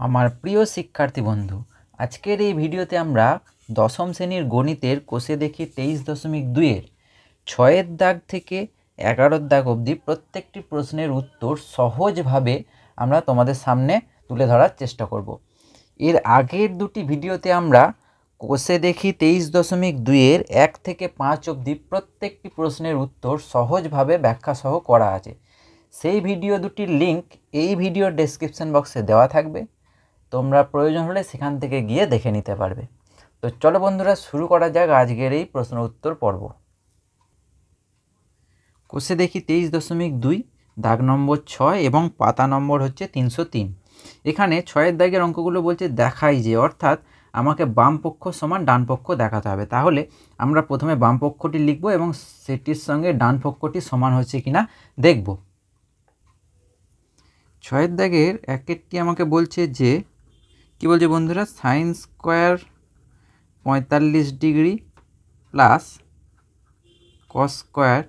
আমার প্রিয় শিক্ষার্থী বন্ধু, আজকের এই ভিডিওতে আমরা দশম শ্রেণীর গণিতের কোষে দেখি 23.2-এর 6-এর দাগ থেকে 11-এর দাগ অবধি প্রত্যেকটি প্রশ্নের উত্তর সহজভাবে আমরা তোমাদের সামনে তুলে ধরার চেষ্টা করব। এর আগের দুটি ভিডিওতে আমরা কোষে দেখি 23.2-এর 1 থেকে 5 অবধি প্রত্যেকটি প্রশ্নের উত্তর সহজভাবে ব্যাখ্যা সহ করা আছে। সেই ভিডিও দুটির লিঙ্ক এই ভিডিওর ডেসক্রিপশন বক্সে দেওয়া থাকবে, তোমরা প্রয়োজন হলে সেখান থেকে গিয়ে দেখে নিতে পারবে। তো চলো বন্ধুরা, শুরু করা যাক আজকের এই প্রশ্ন উত্তর পর্ব। কোষে দেখি 23.2, দাগ নম্বর 6 এবং পাতা নম্বর হচ্ছে 303। এখানে 6-এর দাগের অঙ্কগুলো বলছে দেখাই যে, অর্থাৎ আমাকে বাম পক্ষ সমান ডান পক্ষ দেখাতে হবে। তাহলে আমরা প্রথমে বাম পক্ষটি লিখব এবং সেটির সঙ্গে ডান পক্ষটি সমান হচ্ছে কিনা দেখব। 6-এর দাগের একেরটি আমাকে বলছে যে, কি বলছে বন্ধুরা, sine square 45 degree plus cos square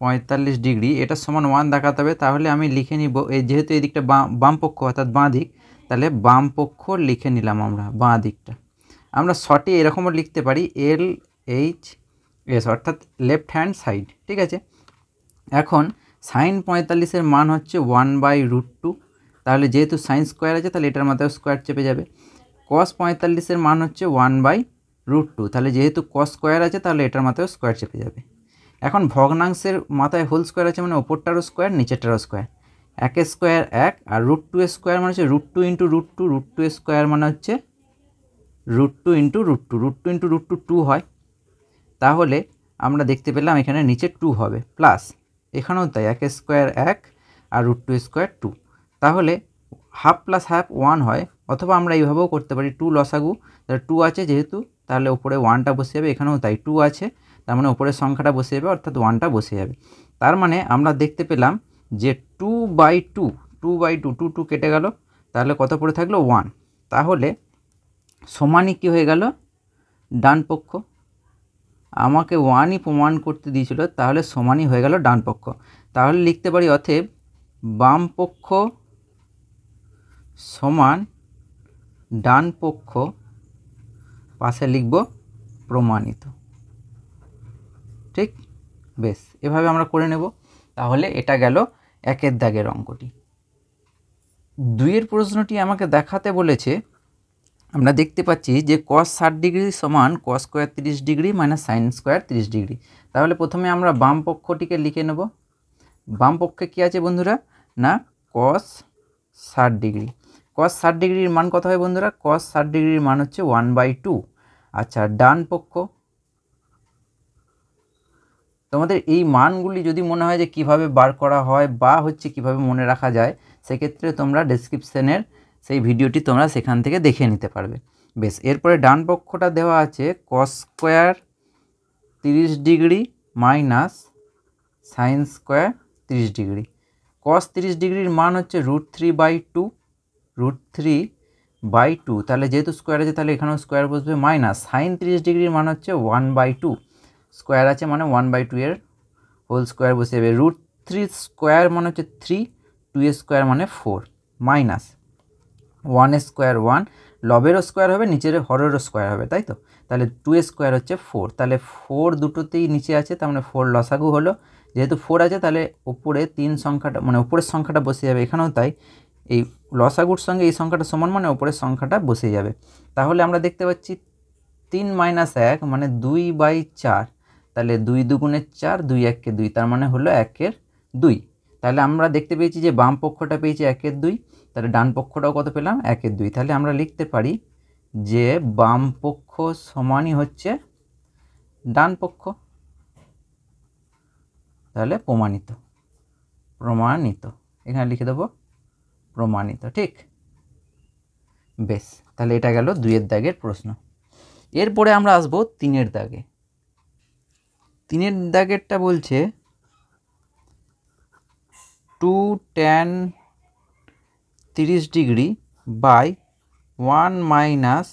45 degree, এটা সমান 1 দেখাতে হবে। তাহলে আমি লিখে নিব, এই যেহেতু এই দিকটা বাম পক্ষ অর্থাৎ বাঁ দিক, তাহলে বাম পক্ষ লিখে নিলাম আমরা বাঁ দিকটা। আমরা শর্টে এরকমও লিখতে পারি LHS, অর্থাৎ লেফট হ্যান্ড সাইড, ঠিক আছে। এখন সাইন 45-এর মান হচ্ছে 1/√2, তাহলে যেহেতু সাইন স্কোয়ার আছে তাহলে এটার মাথায় স্কোয়ার চেপে যাবে। কস 45-এর মান হচ্ছে 1/√2, তাহলে যেহেতু কস স্কোয়ার আছে তাহলে এটার মাথায় স্কোয়ার চেপে যাবে। এখন ভগ্নাংশের মাথায় হোল স্কোয়ার আছে মানে ওপরটারও স্কোয়ার নিচেরটারও স্কোয়ার। 1 স্কোয়ার 1 আর √2 স্কোয়ার মানে হচ্ছে √2 × √2, √2 স্কোয়ার মানে হচ্ছে √2 × √2, √2 × √2 2 হয়। তাহলে আমরা দেখতে পেলাম এখানে নিচে 2 হবে, প্লাস এখানেও তাই 1 স্কোয়ার 1 আর √2 স্কোয়ার 2। তাহলে হাফ প্লাস হাফ 1 হয়, অথবা আমরা এইভাবেও করতে পারি 2 লসাগু, তাহলে 2 আছে যেহেতু তাহলে ওপরে 1টা বসে যাবে, এখানেও তাই 2 আছে তার মানে ওপরের সংখ্যাটা বসে যাবে অর্থাৎ 1টা বসে যাবে। তার মানে আমরা দেখতে পেলাম যে 2/2, 2/2, 2 2 কেটে গেল, তাহলে কত পড়ে থাকলো 1। তাহলে সমানই কী হয়ে গেল, ডান পক্ষ। আমাকে 1ই প্রমাণ করতে দিয়েছিল, তাহলে সমানই হয়ে গেল ডান পক্ষ। তাহলে লিখতে পারি অতএব বাম পক্ষ সমান ডান পক্ষ, পাশে লিখব প্রমাণিত। ঠিক, বেশ, এভাবে আমরা করে নেব। তাহলে এটা গেল 1-এর দাগের অঙ্কটি। 2-এর প্রশ্নটি আমাকে দেখাতে বলেছে, আমরা দেখতে পাচ্ছি যে cos 60 ডিগ্রি সমান cos square 30 degree minus sine square 30 degree. তাহলে প্রথমে আমরা বাম পক্ষটিকে লিখে নেব। বাম পক্ষে কী আছে বন্ধুরা, না cos 60 ডিগ্রি। cos 60 ডিগ্রির মান কত হয় বন্ধুরা, cos 60 ডিগ্রির মান হচ্ছে 1/2। আচ্ছা, ডান পক্ষ, তোমাদের এই মানগুলি যদি মনে হয় যে কিভাবে বার করা হয় বা হচ্ছে কিভাবে মনে রাখা যায়, সেক্ষেত্রে তোমরা ডেসক্রিপশনের সেই ভিডিওটি তোমরা সেখান থেকে দেখে নিতে পারবে। বেশ, এরপরে ডান পক্ষটা দেওয়া আছে cos square 30 degree minus sine square 30 degree. cos 30 ডিগ্রির মান হচ্ছে √3/2, √3/2, তাহলে যেহেতু স্কোয়ার আছে তাহলে এখানেও স্কোয়ার বসবে, মাইনাস সাইন 30 ডিগ্রির মান হচ্ছে 1/2, স্কোয়ার আছে মানে 1/2 এর হোল স্কোয়ার বসে যাবে। √3 স্কোয়ার মানে হচ্ছে 3, 2 স্কোয়ার মানে 4, মাইনাস 1 স্কোয়ার 1, লবেরও স্কোয়ার হবে নিচের হরেরও স্কোয়ার হবে, তাই তো। তাহলে 2 স্কোয়ার হচ্ছে 4, তাহলে 4 দুটোতেই নিচে আছে, তার মানে 4 লসাগু হলো। যেহেতু 4 আছে তাহলে ওপরে 3 সংখ্যাটা মানে ওপরের সংখ্যাটা বসে যাবে, এখানেও তাই। এই লসাগুর সঙ্গে এই সংখ্যাটা সমান মানে ওপরের সংখ্যাটা বসে যাবে। তাহলে আমরা দেখতে পাচ্ছি 3 - 1 মানে 2/4, তাহলে 2 দুগুণে 4, 2 1-এ 2, তার মানে হলো 1/2। তাহলে আমরা দেখতে পেয়েছি যে বাম পক্ষটা পেয়েছি 1/2, তাহলে ডান পক্ষটাও কত পেলাম 1/2। তাহলে আমরা লিখতে পারি যে বাম পক্ষ সমানই হচ্ছে ডান পক্ষ। তাহলে প্রমাণিত, প্রমাণিত, এখানে লিখে দেবো প্রমাণিত, ঠিক। বেশ, তাহলে এটা গেল 2-এর দাগের প্রশ্ন। এরপরে আমরা আসবো 3-এর দাগে। 3-এর দাগেরটা বলছে 2 tan 30 degree by 1 minus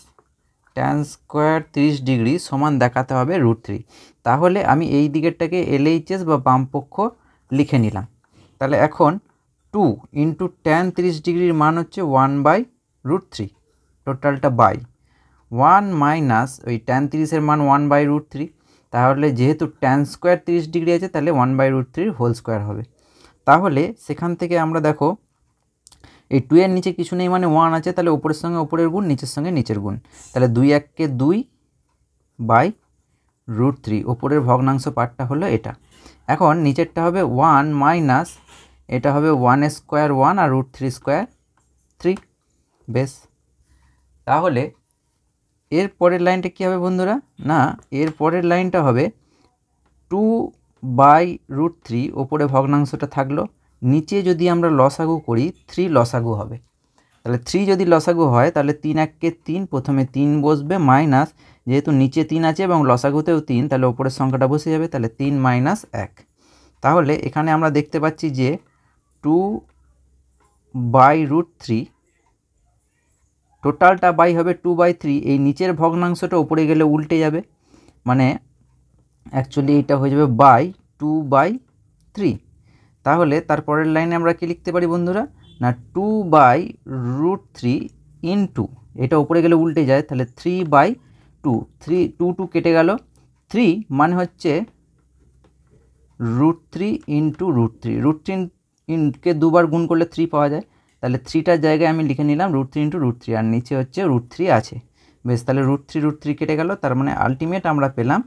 tan square 30 degree সমান দেখাতে হবে √3। তাহলে আমি এই দিকেরটাকে LHS বা বাম পক্ষ লিখে নিলাম। তাহলে এখন 2 × tan 30 ডিগ্রির মান হচ্ছে 1/√3, √3 টোটালটা বাই 1 মাইনাস ওই ট্যান 30-এর মান 1/√3, তাহলে যেহেতু ট্যান স্কোয়ার 30 ডিগ্রি আছে তাহলে 1/√3 হোল স্কোয়ার হবে। তাহলে সেখান থেকে আমরা দেখো এই 2 এর নিচে কিছু নেই মানে 1 আছে, তাহলে উপরের সঙ্গে উপরের গুণ, নিচের সঙ্গে নিচের গুণ, তাহলে 2 1 2/√3, ওপরের ভগ্নাংশ পার্টটা হলো এটা। এখন নিচেরটা হবে 1 মাইনাস এটা হবে 1 স্কোয়ার 1 আর √3 স্কোয়ার 3। বেশ, তাহলে এর পরের লাইনটা কী হবে বন্ধুরা? না, এর পরের লাইনটা হবে 2/√3, ওপরে ভগ্নাংশটা থাকলো, নিচে যদি আমরা লসাগু করি 3 লসাগু হবে। তাহলে 3 যদি লসাগু হয় তাহলে 3 1 3, প্রথমে 3 বসবে, মাইনাস যেহেতু নিচে 3 আছে এবং লসাগুতেও 3, তাহলে ওপরের সংখ্যাটা বসে যাবে, তাহলে 3 মাইনাস 1। তাহলে এখানে আমরা দেখতে পাচ্ছি যে 2/√3 টোটালটা বাই হবে 2/3, এই নিচের ভগ্নাংশটা উপরে গেলে উল্টে যাবে, মানে অ্যাকচুয়ালি এটা হয়ে যাবে বাই 2/3। তাহলে তারপরের লাইনে আমরা কি লিখতে পারি বন্ধুরা? না 2/√3 ইন্টু, এটা উপরে গেলে উল্টে যায়, তাহলে 3/2, 2 কেটে গেল, 3 মানে হচ্ছে √3 ইন্টু √3, √3 কে দুবার গুণ করলে 3 পাওয়া যায়, তাহলে 3টার জায়গায় আমি লিখে নিলাম √3 ইন্টু √3, আর নিচে হচ্ছে √3 আছে। বেশ, তাহলে √3 কেটে গেল, তার মানে আলটিমেট আমরা পেলাম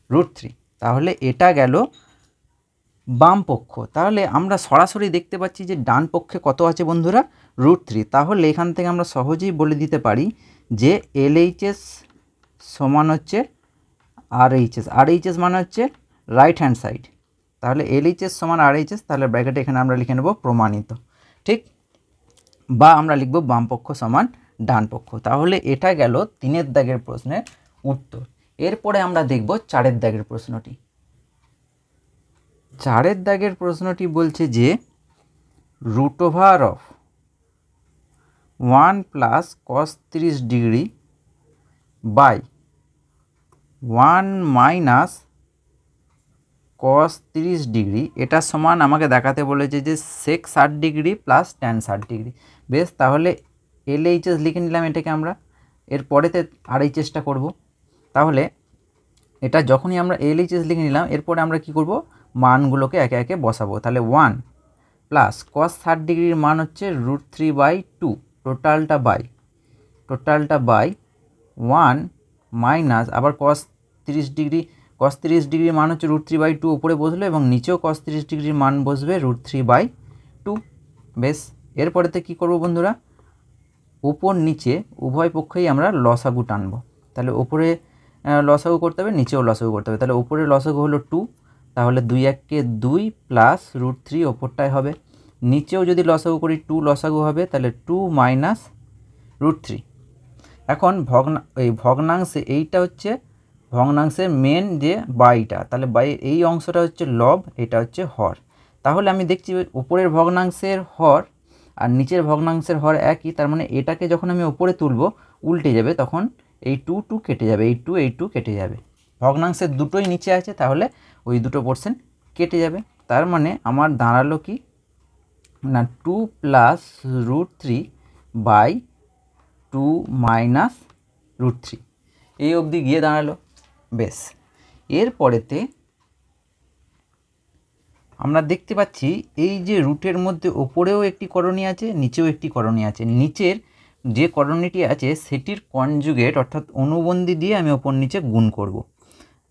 √3। তাহলে এটা গেল বাম পক্ষ। তাহলে আমরা সরাসরি দেখতে পাচ্ছি যে ডান পক্ষে কত আছে বন্ধুরা? √3। তাহলে এখান থেকে আমরা সহজেই বলে দিতে পারি যে LHS সমান হচ্ছে RHS, RHS মানে হচ্ছে রাইট হ্যান্ড সাইড, তাহলে LHS সমান RHS, তাহলে ব্র্যাকেটে এখানে আমরা লিখে নেব প্রমাণিত, ঠিক, বা আমরা লিখব বাম পক্ষ সমান ডান পক্ষ। তাহলে এটা গেল 3-এর দাগের প্রশ্নের উত্তর। এরপরে আমরা দেখব 4-এর দাগের প্রশ্নটি। 4-এর দাগের প্রশ্নটি বলছে যে √1 plus cos 30 degree by 1 minus cos 30 degree, এটা সমান আমাকে দেখাতে বলেছে যে sec 60 degree plus tan 60 degree. বেশ, তাহলে LHS লিখে নিলাম এটাকে আমরা, এর পরেতে RHSটা করব। তাহলে এটা যখনই আমরা LHS লিখে নিলাম, এরপরে আমরা কি করব? মানগুলোকে একে একে বসাবো। তাহলে 1 প্লাস cos 60 ডিগ্রির মান হচ্ছে √3/2, টোটালটা বাই 1 মাইনাস আবার cos 30 ডিগ্রির মান হচ্ছে √3/2, উপরে বসলো, এবং নিচেও cos 30 ডিগ্রির মান বসবে √3/2। বেশ, এরপরেতে কি করব বন্ধুরা? উপর নিচে উভয় পক্ষেই আমরা লসাগু টানবো। তাহলে উপরে লসাগু করতে হবে, নিচেও লসাগু করতে হবে। তাহলে উপরে লসাগু হলো 2, তাহলে 2 1 2 প্লাস √3 ওপরটায় হবে, নিচেও যদি লসাগু করি 2 লসাগু হবে, তাহলে 2 মাইনাস √3। এখন ভগ্নাংশে এইটা হচ্ছে ভগ্নাংশের মেন যে বাইটা, তাহলে বাই এই অংশটা হচ্ছে লব, এটা হচ্ছে হর। তাহলে আমি দেখছি উপরের ভগ্নাংশের হর আর নিচের ভগ্নাংশের হর একই, তার মানে এটাকে যখন আমি উপরে তুলব উল্টে যাবে, তখন এই 2 কেটে যাবে, এই 2 কেটে যাবে, ভগ্নাংশের দুটোই নিচে আছে, তাহলে ওই দুটো পোর্শন কেটে যাবে। তার মানে আমার দাঁড়ালো কি না 2 প্লাস √3/2 মাইনাস √3, এই অবধি গিয়ে দাঁড়ালো। বেশ, এরপরেতে আমরা দেখতে পাচ্ছি এই যে রুটের মধ্যে ওপরেও একটি করণী আছে, নিচেও একটি করণী আছে। নিচের যে করণীটি আছে সেটির কনজুগেট অর্থাৎ অনুবন্ধী দিয়ে আমি ওপর নিচে গুণ করব।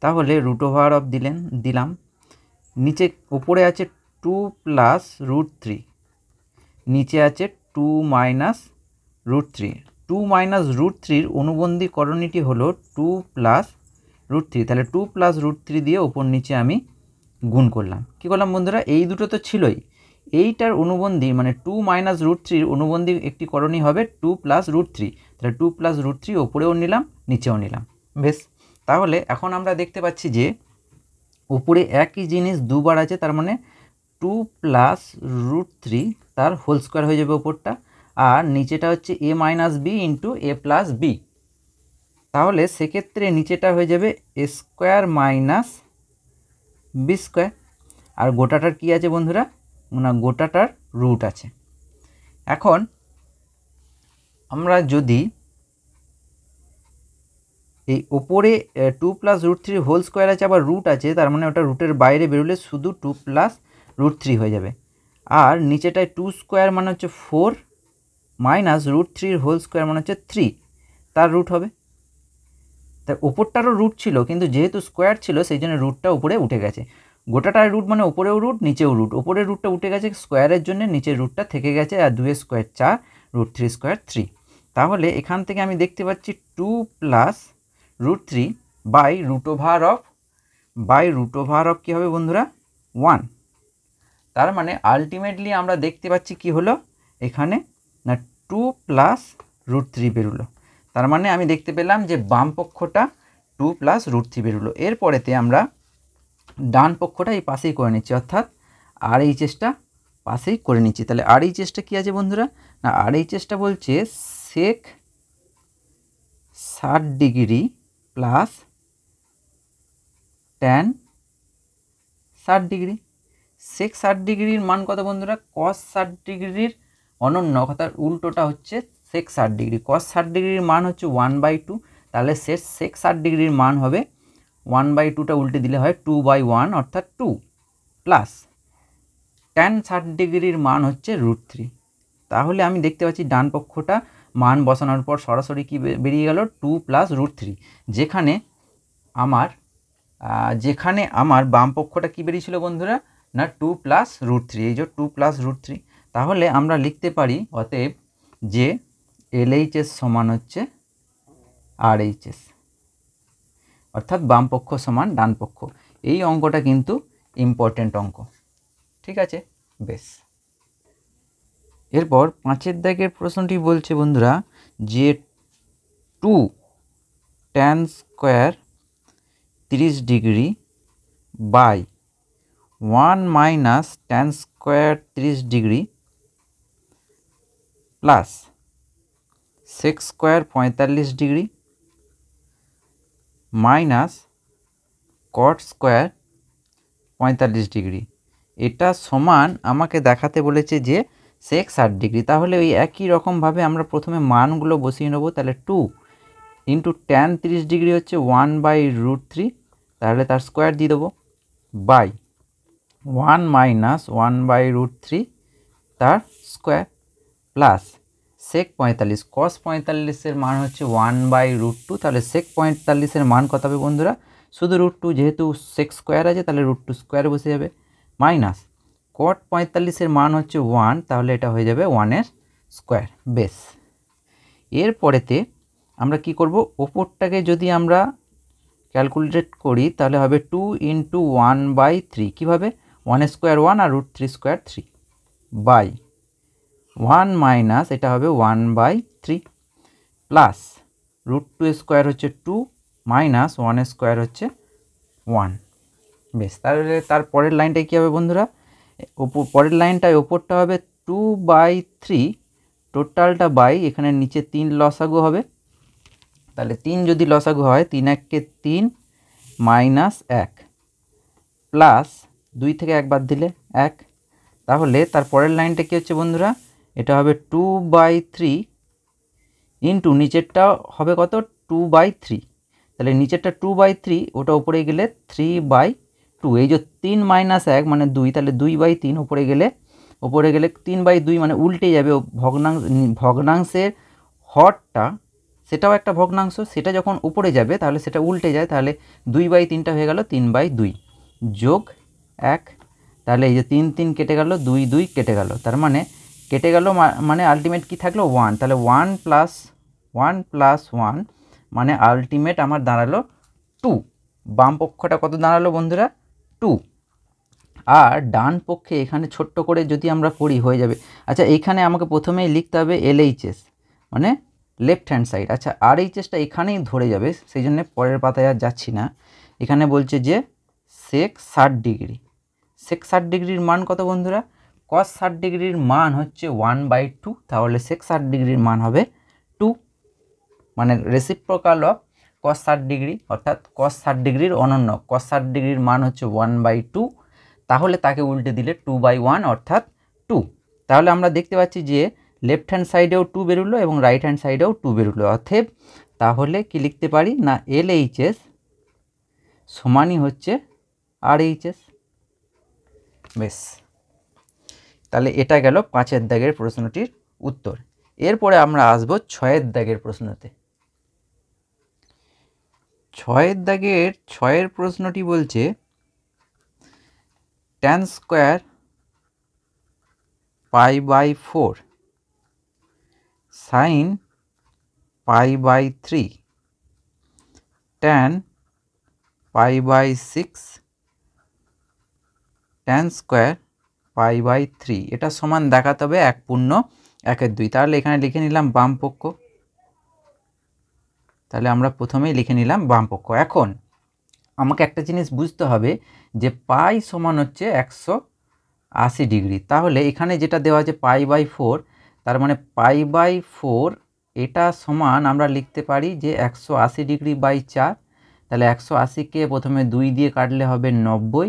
তাহলে √of দিলাম, নিচে উপরে আছে 2 প্লাস √3, নিচে আছে 2 মাইনাস √3। 2 মাইনাস √3-র অনুবন্ধী করণীটি হলো 2 প্লাস √3, তাহলে 2 প্লাস √3 দিয়ে ওপর নিচে আমি গুণ করলাম। কী করলাম বন্ধুরা? এই দুটো তো ছিলই, এইটার অনুবন্ধী মানে 2 মাইনাস √3-র অনুবন্ধী একটি করণী হবে 2 প্লাস √3, তাহলে 2 প্লাস √3 ওপরেও নিলাম, নিচেও নিলাম। বেশ, তাহলে এখন আমরা দেখতে পাচ্ছি যে উপরে একই জিনিস দুবার আছে, তার মানে 2 প্লাস √3 তার হোল স্কোয়ার হয়ে যাবে ওপরটা, আর নিচেটা হচ্ছে a minus B into a plus B. তাহলে সেক্ষেত্রে নিচেটা হয়ে যাবে a square minus B square, আর গোটাটার কি আছে বন্ধুরা? না গোটাটার রুট আছে। এখন আমরা যদি এই ওপরে 2 plus root three whole square আছে, আবার রুট আছে, তার মানে ওটা রুটের বাইরে বেরোলে শুধু 2 প্লাস রুট থ্রি হয়ে যাবে। আর নিচেটায় 2 স্কোয়ার মানে হচ্ছে 4 মাইনাস রুট থ্রির হোল স্কোয়ার মানে হচ্ছে 3, তার রুট হবে। তার ওপরটারও রুট ছিল, কিন্তু যেহেতু স্কোয়ার ছিল সেই জন্য রুটটা উপরে উঠে গেছে। গোটাটার রুট মানে ওপরেও রুট নিচেও রুট, ওপরের রুটটা উঠে গেছে স্কোয়ারের জন্য, নিচের রুটটা থেকে গেছে, আর 2 স্কোয়ার 4, রুট থ্রি স্কোয়ার 3। তাহলে এখান থেকে আমি দেখতে পাচ্ছি 2 plus root three by root over of কী হবে বন্ধুরা 1। তার মানে আলটিমেটলি আমরা দেখতে পাচ্ছি কি হলো এখানে না 2 প্লাস রুট থ্রি বেরোলো। তার মানে আমি দেখতে পেলাম যে বাম পক্ষটা 2 প্লাস রুট থ্রি বেরোলো। এরপরেতে আমরা ডান পক্ষটা এই পাশেই করে নিচ্ছি, অর্থাৎ RHSটা পাশেই করে নিচ্ছি। তাহলে RHSটা কী আছে বন্ধুরা না RHSটা বলছে সেক 60 degree plus tan 60 degree. Sec 60 ডিগ্রির মান কত বন্ধুরা cos 60 ডিগ্রির অনন্য, অর্থাৎ উল্টোটা হচ্ছে সেক 60 ডিগ্রি। cos 60 ডিগ্রির মান হচ্ছে 1/2, তাহলে সেক 60 ডিগ্রির মান হবে 1/2টা উল্টে দিলে হয় 2/1 অর্থাৎ 2 প্লাস ট্যান 60 ডিগ্রির মান হচ্ছে রুট থ্রি। তাহলে আমি দেখতে পাচ্ছি ডান পক্ষটা মান বসানোর পর সরাসরি কি বেরিয়ে গেল 2 প্লাস রুট থ্রি, যেখানে আমার বাম পক্ষটা কি বেরিয়েছিল বন্ধুরা না 2 প্লাস রুট থ্রি, এই যে 2 প্লাস রুট থ্রি। তাহলে আমরা লিখতে পারি অতএব যে LHS সমান হচ্ছে RHS, অর্থাৎ বাম পক্ষ সমান ডান পক্ষ। এই অঙ্কটা কিন্তু ইম্পর্টেন্ট অঙ্ক, ঠিক আছে বেশ। এরপর 5 দাগের প্রশ্নটি বলছে বন্ধুরা যে 2 tan square 30 degree by 1 minus tan square 30 degree plus sec square 45 degree minus cot square 45 degree, এটা সমান আমাকে দেখাতে বলেছে যে সেক 60 ডিগ্রি। তাহলে ওই একই রকমভাবে আমরা প্রথমে মানগুলো বসিয়ে নেব। তাহলে 2 ইন্টু ট্যান 30 ডিগ্রি হচ্ছে 1/√3, তাহলে তার স্কোয়ার দিয়ে দেবো, বাই 1 মাইনাস 1/√3 তার স্কোয়ার প্লাস সেক 45, cos 45-এর মান হচ্ছে 1/√2, তাহলে সেক 45-এর মান কত হবে বন্ধুরা শুধু √2, যেহেতু সেক স্কোয়ার আছে তাহলে √2 স্কোয়ার বসে যাবে, মাইনাস কট 45-এর মান হচ্ছে 1, তাহলে এটা হয়ে যাবে 1-এর স্কোয়ার। বেশ, এরপরেতে আমরা কি করব, ওপরটাকে যদি আমরা ক্যালকুলেট করি তাহলে হবে 2 ইন্টু 1/3, কীভাবে 1 স্কোয়ার 1 আর √3 স্কোয়ার 3 বাই 1 মাইনাস এটা হবে 1/3 প্লাস √2 স্কোয়ার হচ্ছে 2 মাইনাস 1 স্কোয়ার হচ্ছে 1। বেশ, তাহলে তার পরের লাইনটায় কী হবে বন্ধুরা, পরের লাইনটায় ওপরটা হবে 2/3 টোটালটা বাই এখানে নিচে 3 লসাগু হবে, তাহলে 3 যদি লসাগু হয় 3 1 3 মাইনাস 1 প্লাস 2 থেকে 1 বাদ দিলে 1। তাহলে তার পরের লাইনটা কী হচ্ছে বন্ধুরা, এটা হবে 2/3 ইন্টু নিচেরটা হবে কত 2/3, তাহলে নিচেরটা 2/3 ওটা উপরে গেলে 3/2, এই যে 3 মাইনাস 1 মানে 2, তাহলে 2/3 উপরে গেলে 3/2 মানে উল্টে যাবে, ভগ্নাংশের হরটা সেটাও একটা ভগ্নাংশ, সেটা যখন উপরে যাবে তাহলে সেটা উল্টে যায়, তাহলে 2/3টা হয়ে গেল 3/2 যোগ 1, তাহলে এই যে 3 3 কেটে গেল, 2 2 কেটে গেল, তার মানে কেটে গেল মানে আলটিমেট কি থাকলো 1, তাহলে 1 প্লাস 1 মানে আলটিমেট আমার দাঁড়ালো 2। বাম পক্ষটা কত দাঁড়ালো বন্ধুরা 2, আর ডান পক্ষে এখানে ছোট্ট করে যদি আমরা করি হয়ে যাবে। আচ্ছা, এইখানে আমাকে প্রথমেই লিখতে হবে LHS মানে লেফট হ্যান্ড সাইড। আচ্ছা, RHSটা এখানেই ধরে যাবে, সেই জন্য পরের পাতায় আর যাচ্ছি না। এখানে বলছে যে সেক 60 ডিগ্রি, সেক 60 ডিগ্রির মান কত বন্ধুরা, cos 60 ডিগ্রির মান হচ্ছে 1/2, তাহলে সেক 60 ডিগ্রির মান হবে 2, মানে রেসিপ্রোকাল অফ cos 60 ডিগ্রি, অর্থাৎ cos 60 ডিগ্রির অনন্য, cos 60 ডিগ্রির মান হচ্ছে 1/2, তাহলে তাকে উল্টে দিলে 2/1 অর্থাৎ 2। তাহলে আমরা দেখতে পাচ্ছি যে লেফট হ্যান্ড সাইডেও 2 বেরোলো এবং রাইট হ্যান্ড সাইডেও 2 বেরোলো। অতএব তাহলে কি লিখতে পারি না LHS সমানই হচ্ছে RHS। বেশ, তাহলে এটা গেল 5 দাগের প্রশ্নটির উত্তর। এরপরে আমরা আসবো 6 দাগের প্রশ্নতে। 6 দাগের 6 প্রশ্নটি বলছে tan square π/4 sin π/3 tan π/6 tan square π/3 এটা সমান দেখাতে হবে 1/2। তাহলে এখানে লিখে নিলাম বাম পক্ষ। তাহলে আমরা প্রথমেই লিখে নিলাম বাম পক্ষ। এখন আমাকে একটা জিনিস বুঝতে হবে যে পাই সমান হচ্ছে 180 ডিগ্রি। তাহলে এখানে যেটা দেওয়া আছে π/4, তার মানে π/4 এটা সমান আমরা লিখতে পারি যে 180 ডিগ্রি বাই 4। তাহলে 180কে প্রথমে 2 দিয়ে কাটলে হবে 90।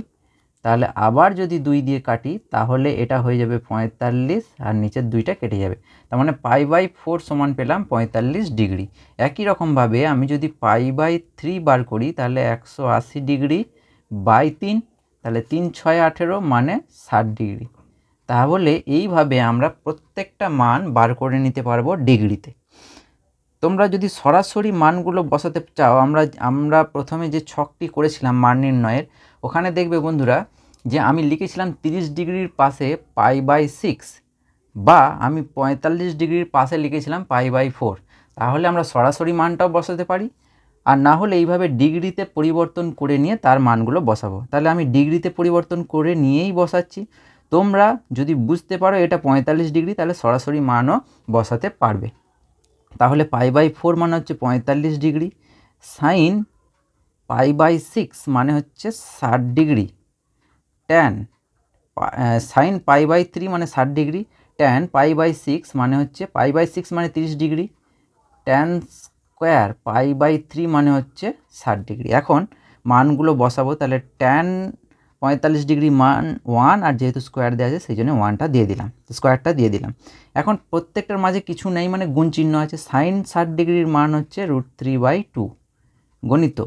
তাহলে আবার যদি 2 দিয়ে কাটি তাহলে এটা হয়ে যাবে 45 আর নিচের 2টা কেটে যাবে। তার মানে π/4 সমান পেলাম 45 ডিগ্রি। একই রকমভাবে আমি যদি π/3 বার করি তাহলে 180 ডিগ্রি বাই 3, তাহলে 3 6 18 মানে 60 ডিগ্রি। তাহলে এইভাবে আমরা প্রত্যেকটা মান বার করে নিতে পারবো ডিগ্রিতে। তোমরা যদি সরাসরি মানগুলো বসাতে চাও, আমরা প্রথমে যে ছকটি করেছিলাম মান নির্ণয়ের, ওখানে দেখবে বন্ধুরা যে আমি লিখেছিলাম 30 ডিগ্রির পাশে π/6 বা আমি 45 ডিগ্রির পাশে লিখেছিলাম π/4। তাহলে আমরা সরাসরি মানটাও বসাতে পারি, আর না হলে এইভাবে ডিগ্রিতে পরিবর্তন করে নিয়ে তার মানগুলো বসাবো। তাহলে আমি ডিগ্রিতে পরিবর্তন করে নিয়েই বসাচ্ছি। তোমরা যদি বুঝতে পারো এটা 45 ডিগ্রি তাহলে সরাসরি মানও বসাতে পারবে। তাহলে π/4 মানে হচ্ছে 45 ডিগ্রি, সাইন π/6 মানে হচ্ছে 60 ডিগ্রি, ট্যান সাইন π/3 মানে 60 ডিগ্রি, ট্যান π/6 মানে হচ্ছে π/6 মানে 30 ডিগ্রি, ট্যান স্কোয়ার π/3 মানে হচ্ছে 60 ডিগ্রি। এখন মানগুলো বসাবো। তাহলে ট্যান 45 ডিগ্রি মান 1, আর যেহেতু স্কোয়ার দেওয়া আছে সেই জন্য 1টা দিয়ে দিলাম, স্কোয়ারটা দিয়ে দিলাম। এখন প্রত্যেকটার মাঝে কিছু নেই মানে গুণ চিহ্ন আছে। সাইন 60 ডিগ্রির মান হচ্ছে √3/2 গণিত,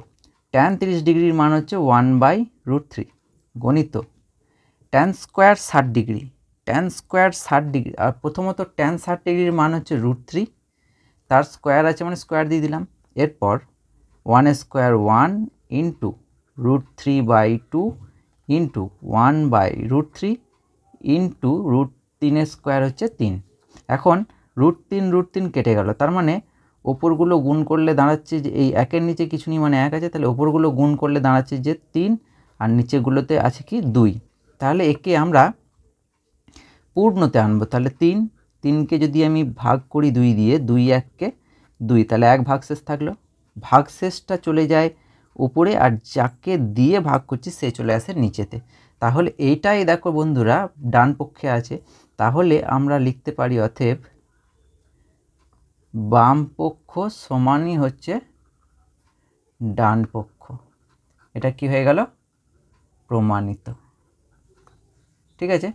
ট্যান 30 ডিগ্রির মান হচ্ছে 1/√3 গণিত, tan square 60 degree, tan square 60 degree, আর প্রথমত ট্যান 60 ডিগ্রির মান হচ্ছে √3, তার স্কোয়ার আছে মানে স্কোয়ার দিয়ে দিলাম। এরপর 1 square 1 into √3/2 into 1/√3 into √3 square হচ্ছে 3। এখন √3 কেটে গেল, তার মানে ওপরগুলো গুণ করলে দাঁড়াচ্ছে যে এই একের নিচে কিছু নেই মানে 1 আছে, তাহলে ওপরগুলো গুণ করলে দাঁড়াচ্ছে যে 3 আর নিচেগুলোতে আছে কি 2। তাহলে একে আমরা পূর্ণতে আনবো। তাহলে 3কে যদি আমি ভাগ করি 2 দিয়ে, 2 1কে 2, তাহলে 1 ভাগশেষ থাকলো। ভাগশেষটা চলে যায় উপরে, আর যাকে দিয়ে ভাগ করছি সে চলে আসে নিচেতে। তাহলে এইটাই দেখো বন্ধুরা ডান পক্ষে আছে। তাহলে আমরা লিখতে পারি অতএব বাম পক্ষ সমানই হচ্ছে ডান পক্ষ। এটা কি হয়ে গেল? প্রমাণিত। ঠিক আছে,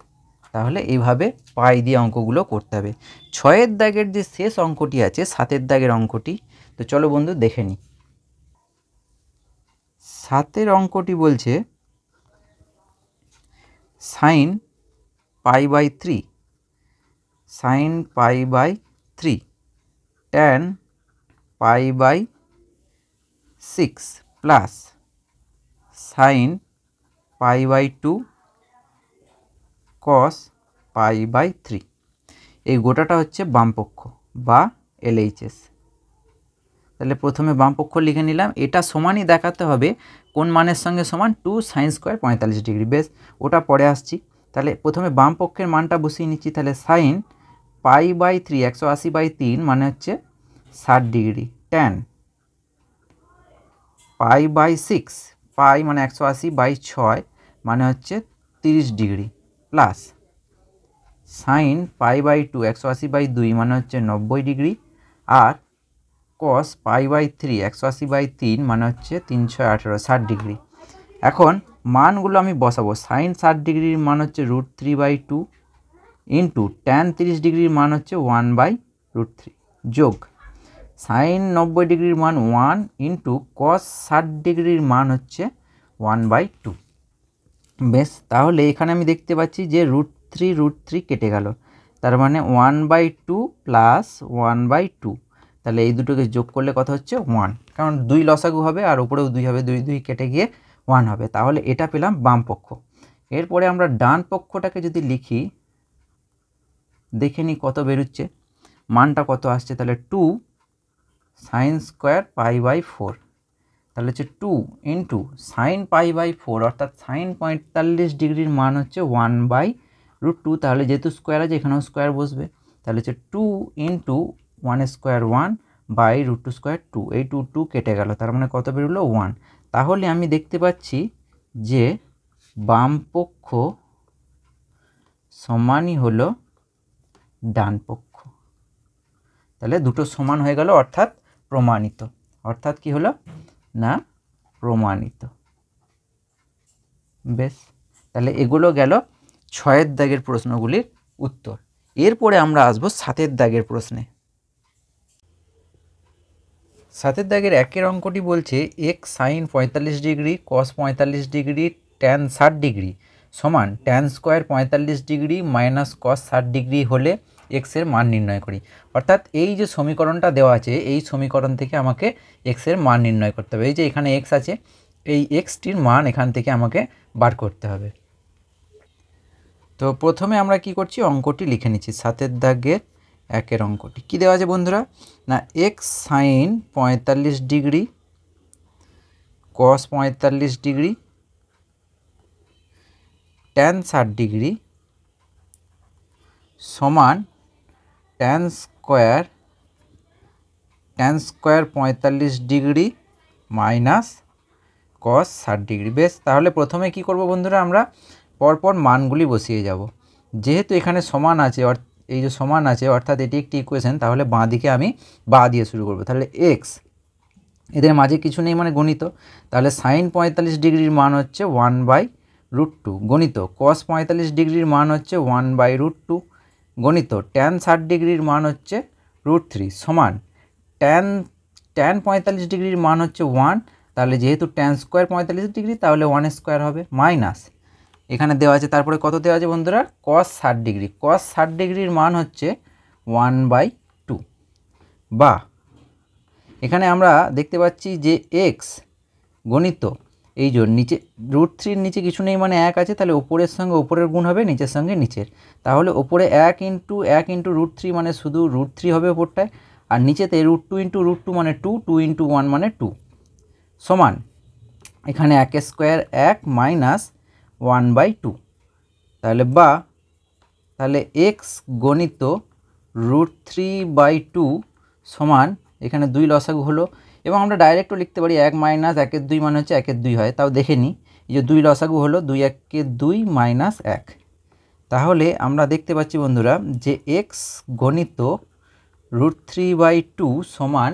তাহলে এইভাবে পাই দিয়ে অঙ্কগুলো করতে হবে। 6 দাগের যে শেষ অঙ্কটি আছে 7 দাগের অঙ্কটি, তো চলো বন্ধু দেখে নিই। 7 অঙ্কটি বলছে sine π/3 sine π/3 tan π/6 plus sine π/2 cos π/3। এই গোটাটা হচ্ছে বামপক্ষ বা LHS। তাহলে প্রথমে বামপক্ষ লিখে নিলাম। এটা সমানই দেখাতে হবে কোন মানের সঙ্গে সমান 2 সাইন স্কোয়ার 45 ডিগ্রি। বেশ, ওটা পরে আসছি। তাহলে প্রথমে বামপক্ষের মানটা বসিয়ে নিচ্ছি। তাহলে সাইন π/3 180/3 মানে হচ্ছে 60 ডিগ্রি, ট্যান π/6 পাই মানে 180/6 মানে হচ্ছে 30 ডিগ্রি, প্লাস সাইন π/2 180/2 মানে হচ্ছে 90 ডিগ্রি, আর cos π/3 180/3 মানে হচ্ছে 318 60 ডিগ্রি। এখন মানগুলো আমি বসাবো। সাইন 60 ডিগ্রির মান হচ্ছে √3/2 ইন্টু ট্যান 30 ডিগ্রির মান হচ্ছে 1/√3 যোগ সাইন 90 ডিগ্রির মান 1 ইন্টু কস 60 ডিগ্রির মান হচ্ছে 1/2। বেশ, তাহলে এখানে আমি দেখতে পাচ্ছি যে √3 কেটে গেল, তার মানে 1/2 প্লাস 1/2, তাহলে এই দুটোকে যোগ করলে কত হচ্ছে 1, কারণ 2 লসাগু হবে আর উপরেও 2 হবে, 2 2 কেটে গিয়ে 1 হবে, তাহলে এটা পেলাম বাম পক্ষ। এরপরে আমরা ডান পক্ষটাকে যদি লিখি, দেখে নিই কত বেরোচ্ছে, মানটা কত আসছে, তাহলে 2 sin স্কোয়ার π/4, তাহলে হচ্ছে 2 ইন্টু সাইন π/4 অর্থাৎ সাইন 45 ডিগ্রির মান হচ্ছে 1/√2, তাহলে যেহেতু স্কোয়ার আছে এখানেও স্কোয়ার বসবে, তাহলে হচ্ছে 2 ইন্টু 1 স্কোয়ার 1/√2 স্কোয়ার 2, এই 2 2 কেটে গেল, তার মানে কত বেরোলো 1। তাহলে আমি দেখতে পাচ্ছি যে বাম পক্ষ সমানই হলো ডান পক্ষ, তাহলে দুটো সমান হয়ে গেল, অর্থাৎ প্রমাণিত। অর্থাৎ কি হলো না, প্রমাণিত। বেশ, তাহলে এগুলো গেল 6 দাগের প্রশ্নগুলির উত্তর। এরপরে আমরা আসবো 7 দাগের প্রশ্নে। 7 দাগের 1 অঙ্কটি বলছে x sine 45 degree cos 45 degree tan 60 degree সমান tan square 45 degree minus cos 60 degree হলে x এর মান নির্ণয় করি। অর্থাৎ এই যে সমীকরণটা দেওয়া আছে, এই সমীকরণ থেকে আমাকে x এর মান নির্ণয় করতে হবে। এই যে এখানে x আছে, এই xটির মান এখান থেকে আমাকে বার করতে হবে। তো প্রথমে আমরা কি করছি, অঙ্কটি লিখে নিচ্ছি। 7 দাগের 1 অঙ্কটি কি দেওয়া আছে বন্ধুরা, না x sine 45 degree cos 45 degree tan 60 degree সমান tan square 45 degree minus cos 60 degree. বেশ, তাহলে প্রথমে কি করব বন্ধুরা, আমরা পরপর মানগুলি বসিয়ে যাব। যেহেতু এখানে সমান আছে, এই যে সমান আছে অর্থাৎ এটি একটি ইকুয়েশন, তাহলে বাঁ দিকে আমি বাঁ দিয়ে শুরু করব। তাহলে এক্স, এদের মাঝে কিছু নেই মানে গণিত, তাহলে সাইন 45 ডিগ্রির মান হচ্ছে 1/√2 গণিত কস 45 ডিগ্রির মান হচ্ছে 1/√2 গণিত ট্যান 60 ডিগ্রির মান হচ্ছে √3 সমান ট্যান 45 ডিগ্রির মান হচ্ছে 1, তাহলে যেহেতু ট্যান স্কোয়ার 45 ডিগ্রি তাহলে 1 স্কোয়ার হবে, মাইনাস এখানে দেওয়া আছে, তারপরে কত দেওয়া আছে বন্ধুরা, কস 60 ডিগ্রি, কস 60 ডিগ্রির মান হচ্ছে 1/2, বা এখানে আমরা দেখতে পাচ্ছি যে এক্স গণিত এই যে নিচে √3 নিচে কিছু নেই মানে 1 আছে, তাহলে ওপরের সঙ্গে ওপরের গুণ হবে, নিচের সঙ্গে নিচের, তাহলে ওপরে 1 ইন্টু √3 মানে শুধু √3 হবে ওপরটায়, আর নিচেতে √2 ইন্টু √2 মানে 2, 2 ইন্টু 1 মানে 2 সমান এখানে 1 স্কোয়ার 1 মাইনাস 1/2, তাহলে বা তাহলে এক্স গণিত √3/2 সমান এখানে 2 লসাগু হলো, এবং আমরা ডাইরেক্টও লিখতে পারি 1 মাইনাস 1 2 মানে হচ্ছে 1 2 হয়, তাও দেখে নিই, এই যে 2 লসাগু হলো 2 1 2 মাইনাস 1, তাহলে আমরা দেখতে পাচ্ছি বন্ধুরা যে এক্স গণিত √3/2 সমান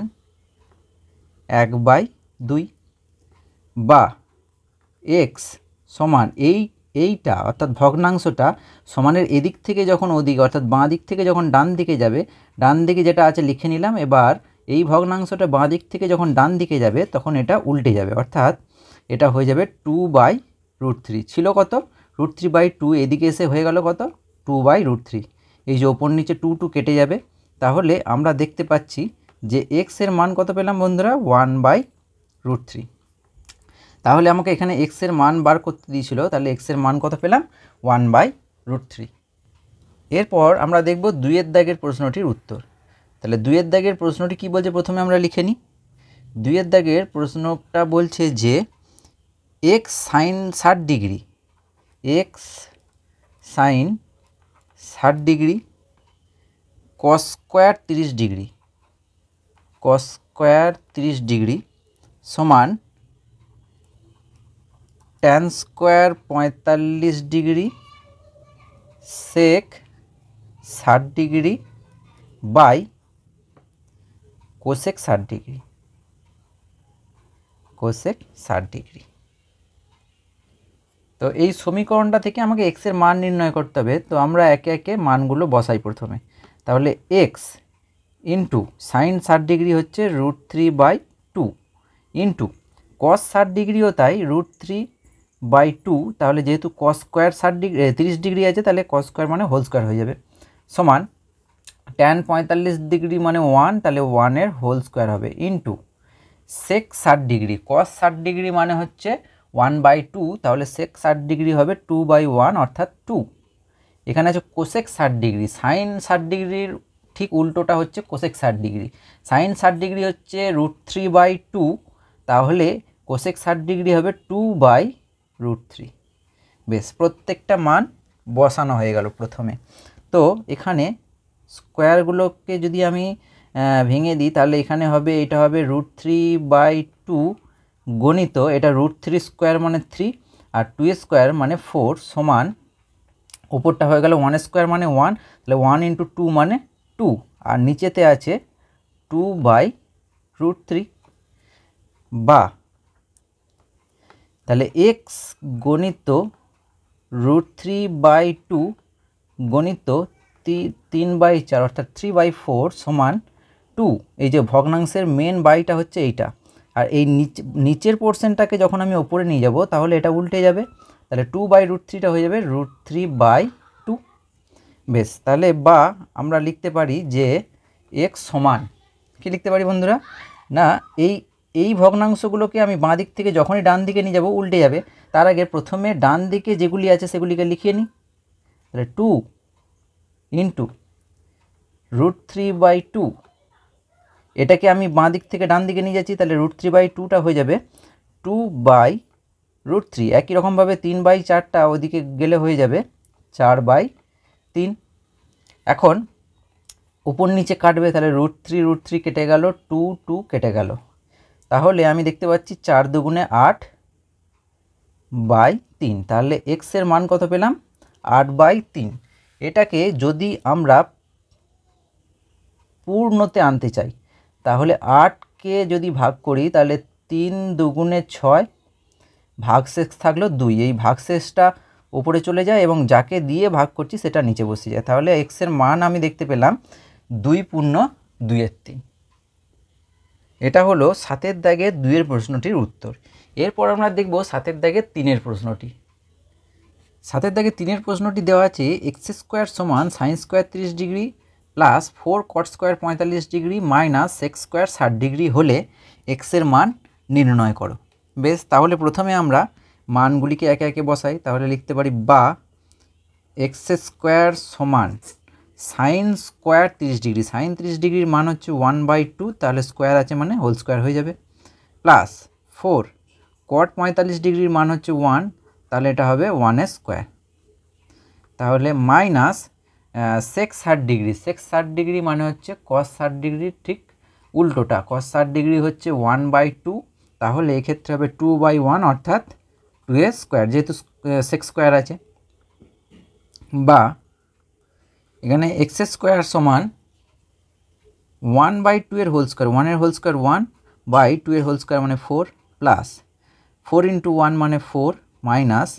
1/2, বা এক্স সমান এইটা অর্থাৎ ভগ্নাংশটা সমানের এদিক থেকে যখন ওদিকে অর্থাৎ বাঁ দিক থেকে যখন ডান দিকে যাবে, ডান দিকে যেটা আছে লিখে নিলাম, এবার এই ভগ্নাংশটা বাঁ দিক থেকে যখন ডান দিকে যাবে তখন এটা উল্টে যাবে, অর্থাৎ এটা হয়ে যাবে 2/√3, ছিল কত √3/2, এদিকে এসে হয়ে গেল কত 2/√3, এই যে ওপর নিচে 2 2 কেটে যাবে, তাহলে আমরা দেখতে পাচ্ছি যে এক্স এর মান কত পেলাম বন্ধুরা 1/√3। তাহলে আমাকে এখানে x এর মান বার করতে দিয়েছিল, তাহলে x এর মান কত পেলাম 1/√3। এরপর আমরা দেখব 2 দাগের প্রশ্নটির উত্তর। তাহলে 2 দাগের প্রশ্নটি কি বলছে প্রথমে আমরা লিখে নিই। 2 দাগের প্রশ্নটা বলছে যে x sine 60 degree, x sine 60 degree cos square 30 degree, cos square 30 degree সমান tan square 45 degree sec 60 degree by cosec 60 degree, cosec 60 degree. তো এই সমীকরণটা থেকে আমাকে এক্সের মান নির্ণয় করতে হবে। তো আমরা একে একে মানগুলো বসাই প্রথমে। তাহলে এক্স ইন্টু সাইন 60 হচ্ছে √3/2 ইন্টু কস 60ও তাই √3/2। তাহলে যেহেতু কস স্কোয়ার 30 আছে, তাহলে কস স্কোয়ার মানে হোল স্কোয়ার হয়ে যাবে, সমান ট্যান 45 মানে 1, তাহলে 1 হোল স্কোয়ার হবে, ইন্টু সেক 60 কস 60 মানে হচ্ছে 1/2, তাহলে সেক 60 হবে 2/1 অর্থাৎ 2। এখানে আছে কোসেক 60 সাইন 60 ঠিক উল্টোটা হচ্ছে কোসেক 60। সাইন 60 হচ্ছে √3/2, তাহলে কোসেক 60 হবে 2/√3। বেশ, প্রত্যেকটা মান বসানো হয়ে গেল প্রথমে। তো এখানে স্কোয়ারগুলোকে যদি আমি ভেঙে দিই, তাহলে এখানে হবে, এটা হবে √3/2 গণিত এটা √3 স্কোয়ার মানে 3 আর 2 স্কোয়ার মানে 4 সমান, উপরটা হয়ে গেল 1 স্কোয়ার মানে 1, তাহলে 1 × 2 মানে 2, আর নিচেতে আছে 2/√3। বা তাহলে এক্স গণিত √3/2 গণিত 3/4 অর্থাৎ 3/4 সমান 2। এই যে ভগ্নাংশের মেন বাইটা হচ্ছে এইটা, আর এই নিচের পোর্শনটাকে যখন আমি ওপরে নিয়ে যাব তাহলে এটা উল্টে যাবে, তাহলে 2/√3টা হয়ে যাবে √3/2। বেশ, তাহলে বা আমরা লিখতে পারি যে এক্স সমান, কি লিখতে পারি বন্ধুরা, না এই ভগ্নাংশগুলোকে আমি বাঁ দিক থেকে যখনই ডান দিকে নিয়ে যাব উল্টে যাবে, তার আগে প্রথমে ডান দিকে যেগুলি আছে সেগুলিকে লিখিয়ে নিই। তাহলে 2 × √3/2, এটাকে আমি বাঁ দিক থেকে ডান দিকে নিয়ে যাচ্ছি, তাহলে √3/2টা হয়ে যাবে 2/√3। একই রকমভাবে 3/4টা ওইদিকে গেলে হয়ে যাবে 4/3। এখন উপর নিচে কাটবে, তাহলে √3 কেটে গেল, 2 কেটে গেল, তাহলে আমি দেখতে পাচ্ছি 4 × 2 = 8/3। তাহলে এক্সের মান কত পেলাম, 8/3। এটাকে যদি আমরা পূর্ণতে আনতে চাই, তাহলে 8কে যদি ভাগ করি, তাহলে 3 × 2 = 6, ভাগশেষ থাকলো 2, এই ভাগশেষটা উপরে চলে যায় এবং যাকে দিয়ে ভাগ করছি সেটা নিচে বসে যায়। তাহলে এক্সের মান আমি দেখতে পেলাম 2/2। এটা হলো 7 দাগের 2 প্রশ্নটির উত্তর। এরপর আমরা দেখব 7 দাগের 3 প্রশ্নটি। 7 দাগের 3 প্রশ্নটি দেওয়া আছে x² সমান sin² 30° plus 4 cot² 45° minus sec² 60° হলে এক্সের মান নির্ণয় করো। বেশ, তাহলে প্রথমে আমরা মানগুলিকে একে একে বসাই। তাহলে লিখতে পারি বা x² সমান sin² 30°, sin 30°-র মান হচ্ছে 1/2, তাহলে স্কোয়ার আছে মানে হোল স্কোয়ার হয়ে যাবে, প্লাস 4 cot 45°-র মান হচ্ছে 1, তাহলে এটা হবে 1² তাহলে মাইনাস sec 60°, sec 60° মানে হচ্ছে cos 60°, ঠিক উল্টোটা, cos 60° হচ্ছে 1/2, তাহলে এক্ষেত্রে হবে 2/1 অর্থাৎ 2² যেহেতু sec স্কোয়ার আছে। বা এখানে x² সমান 1/2 এর হোল স্কোয়ার, 1 এর হোল স্কোয়ার 1/2 এর হোল স্কোয়ার মানে 4, প্লাস 4 × 1 মানে 4, মাইনাস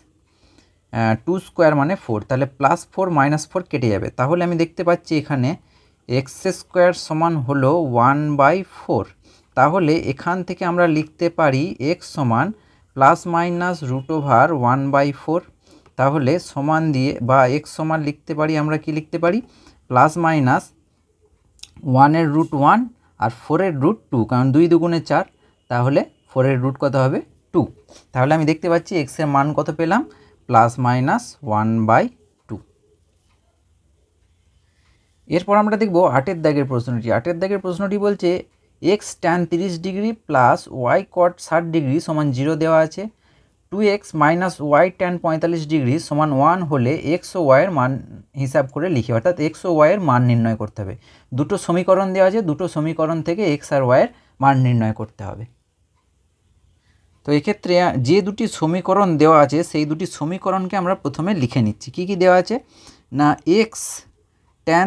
2² মানে 4, তাহলে +4 -4 কেটে যাবে। তাহলে আমি দেখতে পাচ্ছি এখানে x² সমান হলো 1/4। তাহলে এখান থেকে আমরা লিখতে পারি x সমান ±√1/4। তাহলে সমান দিয়ে বা x সমান লিখতে পারি, আমরা কি লিখতে পারি, +-1 এর √1 আর 4 এর √2, কারণ 2 × 2 = 4, তাহলে 4 এর রুট কত হবে 2। তাহলে আমি দেখতে পাচ্ছি x এর মান কত পেলাম, +-1/2। এরপর আমরা দেখব 8 দাগের প্রশ্নটি। 8 দাগের প্রশ্নটি বলছে x tan 30° plus y cot 60° সমান 0 দেওয়া আছে। 2x - y tan 45° সমান 1 হলে x ও y এর মান হিসাব করে লিখি, অর্থাৎ x ও y এর মান নির্ণয় করতে হবে। দুটো সমীকরণ দেওয়া আছে, দুটো সমীকরণ থেকে x আর y এর মান নির্ণয় করতে হবে। তো এক্ষেত্রে যে দুটি সমীকরণ দেওয়া আছে সেই দুটি সমীকরণকে আমরা প্রথমে লিখে নিচ্ছি। কি কি দেওয়া আছে না, x tan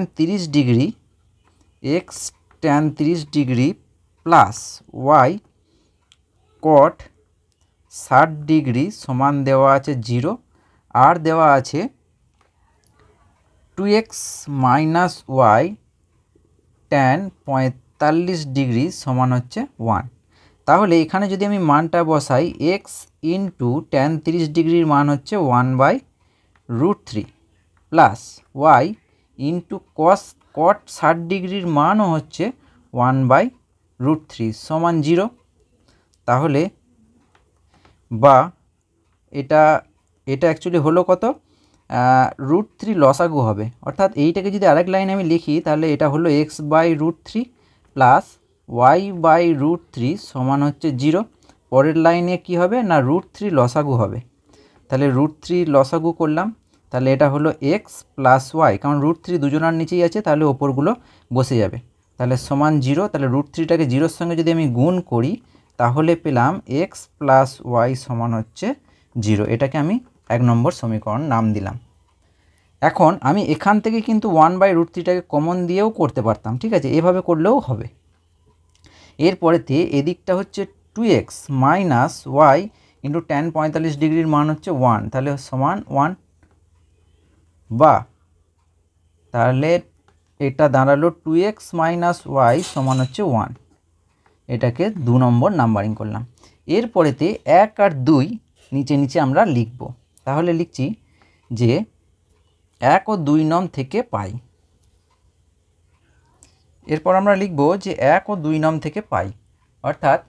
30° plus y cot 60 degree সমান দেওয়া আছে 0 আর দেওয়া আছে 2x minus Y tan 45 degree সমান হচ্ছে 1। তাহলে এখানে যদি আমি মানটা বসাই x ইন্টু ট্যান 30 ডিগ্রির মান হচ্ছে 1/√3 প্লাস y ইন্টু কট 60 ডিগ্রির মানও হচ্ছে 1/√3 সমান 0। তাহলে বা এটা অ্যাকচুয়ালি হলো কত, √3 লসাগু হবে, অর্থাৎ এইটাকে যদি আরেক লাইনে আমি লিখি তাহলে এটা হলো x/√3 প্লাস y/√3 সমান হচ্ছে 0। পরের লাইনে কি হবে না √3 লসাগু হবে, তাহলে √3 লসাগু করলাম, তাহলে এটা হলো x প্লাস y, কারণ √3 দুজনার নিচেই আছে তাহলে ওপরগুলো বসে যাবে, তাহলে সমান 0। তাহলে √3টাকে 0-র সঙ্গে যদি আমি গুণ করি তাহলে পেলাম x প্লাস y সমান হচ্ছে 0। এটাকে আমি 1 নম্বর সমীকরণ নাম দিলাম। এখন আমি এখান থেকে কিন্তু 1/√3টাকে কমন দিয়েও করতে পারতাম, ঠিক আছে, এভাবে করলেও হবে। এরপরেতে এদিকটা হচ্ছে 2x minus Y into tan 45 ডিগ্রির মান হচ্ছে 1, তাহলে সমান 1, বা তাহলে এটা দাঁড়ালো 2x মাইনাস ওয়াই সমান হচ্ছে 1। এটাকে 2 নম্বর নাম্বারিং করলাম। এরপরেতে 1 আর 2 নিচে নিচে আমরা লিখব, তাহলে লিখছি যে 1 ও 2 নং থেকে পাই। এরপর আমরা লিখব যে 1 ও 2 নং থেকে পাই, অর্থাৎ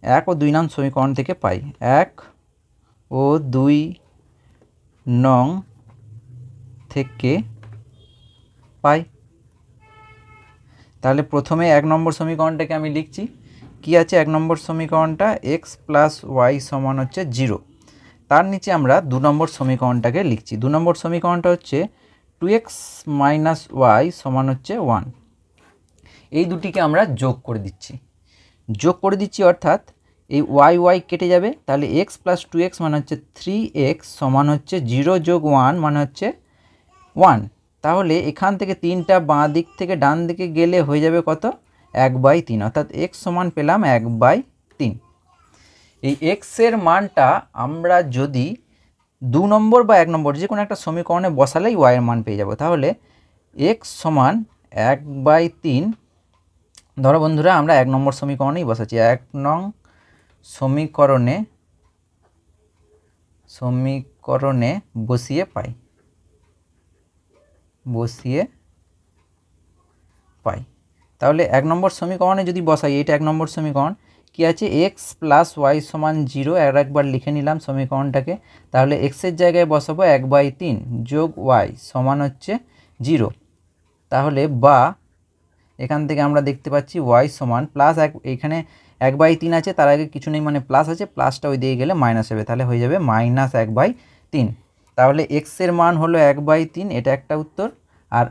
1 ও 2 নং সমীকরণ থেকে পাই, 1 ও 2 নং থেকে পাই। তাহলে প্রথমে 1 নম্বর সমীকরণটাকে আমি লিখছি, কি আছে 1 নম্বর সমীকরণটা, x প্লাস ওয়াই সমান হচ্ছে 0। তার নিচে আমরা 2 নম্বর সমীকরণটাকে লিখছি। 2 নম্বর সমীকরণটা হচ্ছে 2x মাইনাস ওয়াই সমান হচ্ছে 1। এই দুটিকে আমরা যোগ করে দিচ্ছি, অর্থাৎ এই y কেটে যাবে, তাহলে x প্লাস 2x মানে হচ্ছে 3x সমান হচ্ছে 0 যোগ 1 মানে হচ্ছে 1। তাহলে এখান থেকে 3টা বাঁ দিক থেকে ডান দিকে গেলে হয়ে যাবে কত, 1/3, অর্থাৎ x সমান পেলাম 1/3। এই x এর মানটা আমরা যদি 2 নম্বর বা 1 নম্বর যে কোনো একটা সমীকরণে বসালেই y এর মান পেয়ে যাব। তাহলে x সমান 1/3, ধরো বন্ধুরা আমরা 1 নম্বর সমীকরণেই বসাচ্ছি, 1 নং সমীকরণে বসিয়ে পাই। তাহলে 1 নম্বর সমীকরণে যদি বসাই, এটা 1 নম্বর সমীকরণ, কি আছে x প্লাস ওয়াই সমান 0, আর একবার লিখে নিলাম সমীকরণটাকে। তাহলে x এর জায়গায় বসাবো 1/3 যোগ y সমান হচ্ছে 0। তাহলে বা এখান থেকে আমরা দেখতে পাচ্ছি y সমান প্লাস 1, এখানে 1/3 আছে, তার আগে কিছু নেই মানে প্লাস আছে, প্লাসটা ওই দিয়ে গেলে মাইনাস হবে, তাহলে হয়ে যাবে মাইনাস 1/3। তাহলে x এর মান হলো 1/3, এটা একটা উত্তর, আর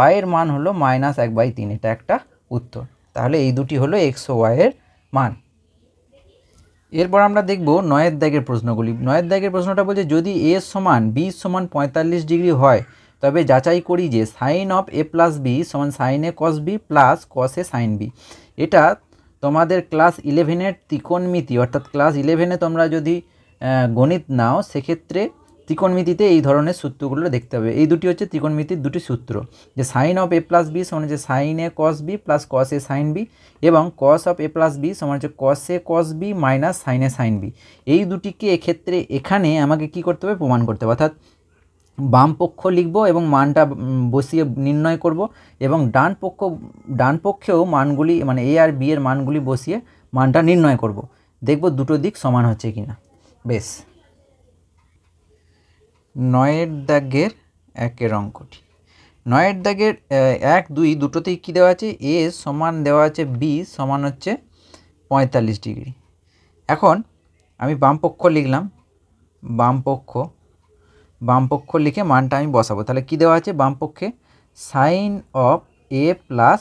y এর মান হলো মাইনাস 1/3, এটা একটা উত্তর। তাহলে এই দুটি হলো x ও y এর মান। এরপর আমরা দেখব 9 দাগের প্রশ্নগুলি। 9 দাগের প্রশ্নটা বলছে যদি a সমান b সমান 45 ডিগ্রি হয় তবে যাচাই করি যে sine of a plus B সমান sine A cos B plus cos A sine B. এটা তোমাদের ক্লাস 11-এর ত্রিকোণমিতি, অর্থাৎ ক্লাস 11-এ তোমরা যদি গণিত নাও সেক্ষেত্রে ত্রিকোণমিতিতে এই ধরনের সূত্রগুলো দেখতে হবে। এই দুটি হচ্ছে ত্রিকোণমিতির দুটি সূত্র, যে sine of A plus B সমান হচ্ছে sine A cos B plus cos A sine B, এবং cos of A plus B সমান হচ্ছে cos A cos B minus sine A sine B. এই দুটিকে এক্ষেত্রে এখানে আমাকে কি করতে হবে, প্রমাণ করতে হবে, অর্থাৎ বাম পক্ষ লিখব এবং মানটা বসিয়ে নির্ণয় করব, এবং ডান পক্ষেও মানগুলি মানে এ আর বি এর মানগুলি বসিয়ে মানটা নির্ণয় করব, দেখব দুটো দিক সমান হচ্ছে কিনা। বেশ, 9 দাগের 1-এর অঙ্কটি। 9 দাগের 1, 2 দুটোতেই কী দেওয়া আছে, এ সমান দেওয়া আছে বি সমান হচ্ছে 45 ডিগ্রি। এখন আমি বাম পক্ষ লিখলাম, বাম পক্ষ লিখে মানটা আমি বসাবো। তাহলে কি দেওয়া আছে বাম পক্ষে, sine of A plus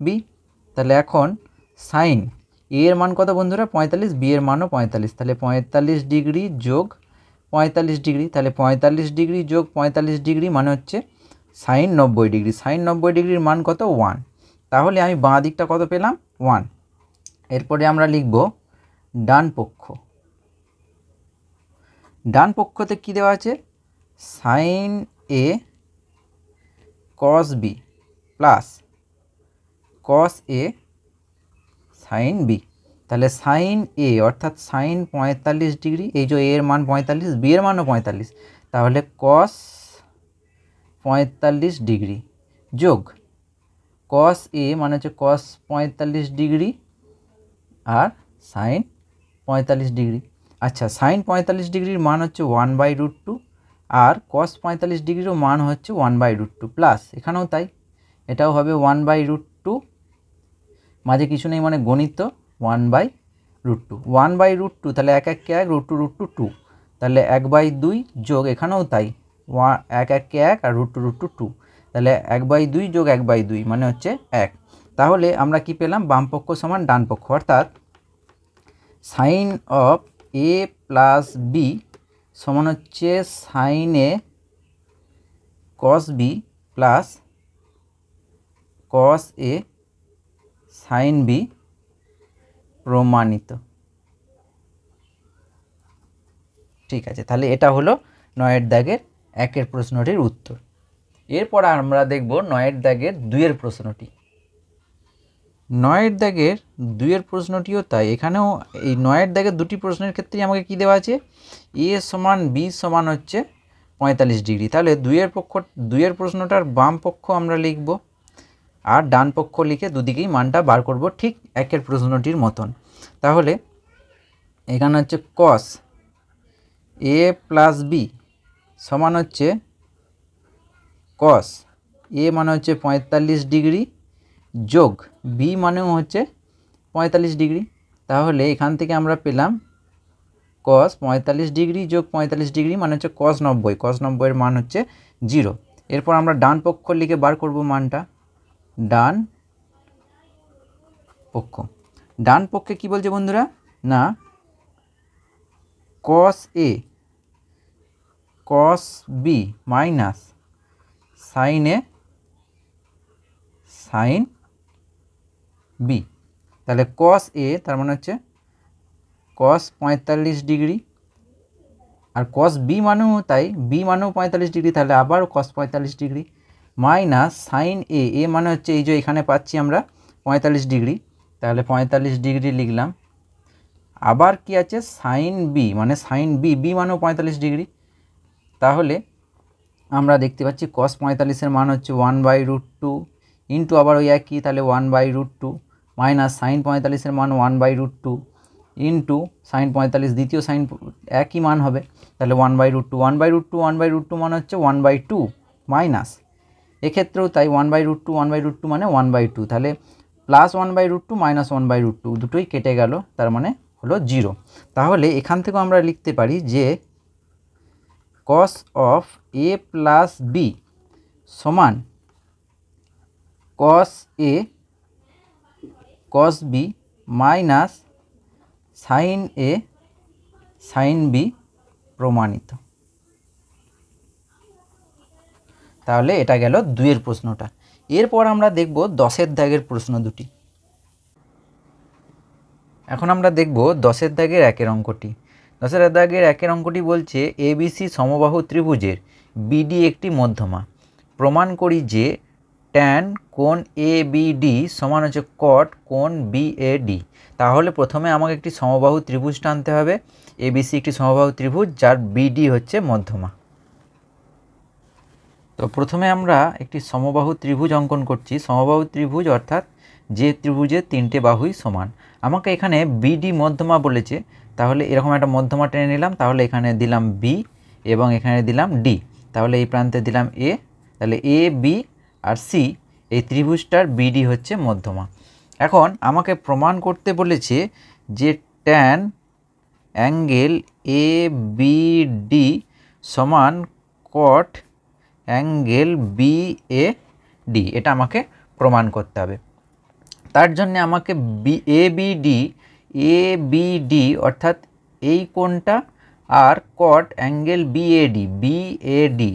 B. তাহলে এখন সাইন এ এর মান কত বন্ধুরা, 45, বি এর মানও 45, তাহলে 45 ডিগ্রি যোগ 45 ডিগ্রি, তাহলে 45 ডিগ্রি যোগ 45 ডিগ্রি মানে হচ্ছে সাইন 90 ডিগ্রি। সাইন 90 ডিগ্রির মান কত, 1। তাহলে আমি বাঁ দিকটা কত পেলাম, 1। এরপরে আমরা লিখব ডান পক্ষ, ডান পক্ষতে কী দেওয়া আছে, sign A cos B plus cos A sine B. তাহলে সাইন এ অর্থাৎ সাইন 45 ডিগ্রি, এই যে এর মান 45, বি এর মানও 45, তাহলে কস 45 ডিগ্রি যোগ কস এ মানে হচ্ছে কস 45 ডিগ্রি আর সাইন 45 ডিগ্রি। আচ্ছা, সাইন 45 ডিগ্রির মান হচ্ছে 1/√2 আর কস 45 ডিগ্রিরও মান হচ্ছে 1/√2 প্লাস এখানেও তাই, এটাও হবে 1/√2, মাঝে কিছু নেই মানে গণিত 1/√2। 1/√2 তাহলে 1 1 1 √2 2, তাহলে 1/2 যোগ এখানেও তাই 1 1 1 আর √2 তাহলে 1/2 যোগ 1/2 মানে হচ্ছে 1। তাহলে আমরা কি পেলাম, বাম পক্ষ সমান ডান পক্ষ, অর্থাৎ sine of A plus B সমান হচ্ছে sine A cos B plus cos A sine B প্রমাণিত। ঠিক আছে, তাহলে এটা হলো 9 দাগের 1 প্রশ্নটির উত্তর। এরপর আমরা দেখব 9 দাগের 2 প্রশ্নটি। 9 দাগের 2 প্রশ্নটিও তাই, এখানেও এই 9 দাগের দুটি প্রশ্নের ক্ষেত্রে আমাকে কি দেওয়া আছে, এ সমান বি সমান হচ্ছে 45 ডিগ্রি। তাহলে 2 প্রশ্নটার বাম পক্ষ আমরা লিখব আর ডান পক্ষ লিখে দুদিকেই মানটা বার করব, ঠিক 1 প্রশ্নটির মতন। তাহলে এখানে হচ্ছে কস এ প্লাস বি সমান হচ্ছে কস এ মানে হচ্ছে 45 ডিগ্রি যোগ বি মানেও হচ্ছে 45 ডিগ্রি। তাহলে এখান থেকে আমরা পেলাম কস 45 ডিগ্রি যোগ 45 ডিগ্রি মানে হচ্ছে কস 90, কস 90 এর মান হচ্ছে 0। এরপর আমরা ডান পক্ষ লিখে বার করব মানটা, ডান পক্ষ। ডান পক্ষে কি বলছে বন্ধুরা, না কস A cos B minus sine A sine B. তাহলে কস এ তার মানে হচ্ছে কস 45 ডিগ্রি আর কস বি মানেও তাই, বি মানেও 45 ডিগ্রি, তাহলে আবার কস 45 ডিগ্রি মাইনাস সাইন এ, এ মানে হচ্ছে এই যে এখানে পাচ্ছি আমরা 45 ডিগ্রি, তাহলে 45 ডিগ্রি লিখলাম। আবার কি আছে সাইন বি মানে সাইন বি, বি মানেও 45 ডিগ্রি, তাহলে আমরা দেখতে পাচ্ছি কস 45 এর মান হচ্ছে 1/√2 ইন্টু আবার ওই একই, তাহলে 1/√2 মাইনাস সাইন 45 এর মান 1/√2 ইন্টু সাইন 45 দ্বিতীয় সাইন একই মান হবে, তাহলে 1/√2 1/√2 1/√2 মানে হচ্ছে 1/2 মাইনাস এক্ষেত্রেও তাই 1/√2 1/√2 মানে 1/2, তাহলে প্লাস 1/√2 মাইনাস 1/√2 দুটোই কেটে গেল, তার মানে হলো 0। তাহলে এখান থেকেও আমরা লিখতে পারি যে cos of A plus B সমান cos A cos B minus sine A sine B প্রমাণিত। তাহলে এটা গেল 2 প্রশ্নটা। এরপর আমরা দেখব 10 দাগের প্রশ্ন দুটি। এখন আমরা দেখব 10 দাগের 1 অঙ্কটি। 10 দাগের 1 অঙ্কটি বলছে এবিসি সমবাহু ত্রিভুজের বিডি একটি মধ্যমা, প্রমাণ করি যে ট্যান কোণ এবিডি সমান হচ্ছে কট কোণ বিএডি। তাহলে প্রথমে আমাকে একটি সমবাহু ত্রিভুজ টানতে হবে, এবিসি একটি সমবাহু ত্রিভুজ যার বিডি হচ্ছে মধ্যমা। তো প্রথমে আমরা একটি সমবাহু ত্রিভুজ অঙ্কন করছি। সমবাহু ত্রিভুজ অর্থাৎ যে ত্রিভুজের 3টে বাহুই সমান। আমাকে এখানে বিডি মধ্যমা বলেছে, তাহলে এরকম একটা মধ্যমা টেনে নিলাম, তাহলে এখানে দিলাম বি এবং এখানে দিলাম ডি, তাহলে এই প্রান্তে দিলাম এ, তাহলে এ বি আর সি এই ত্রিভুজটার বিডি হচ্ছে মধ্যমা। এখন আমাকে প্রমাণ করতে বলেছে যে tan angle A B D সমান cot angle B A D, এটা আমাকে প্রমাণ করতে হবে। তার জন্য আমাকে এ বি ডি অর্থাৎ এই কোণটা আর কট অ্যাঙ্গেল বিএডি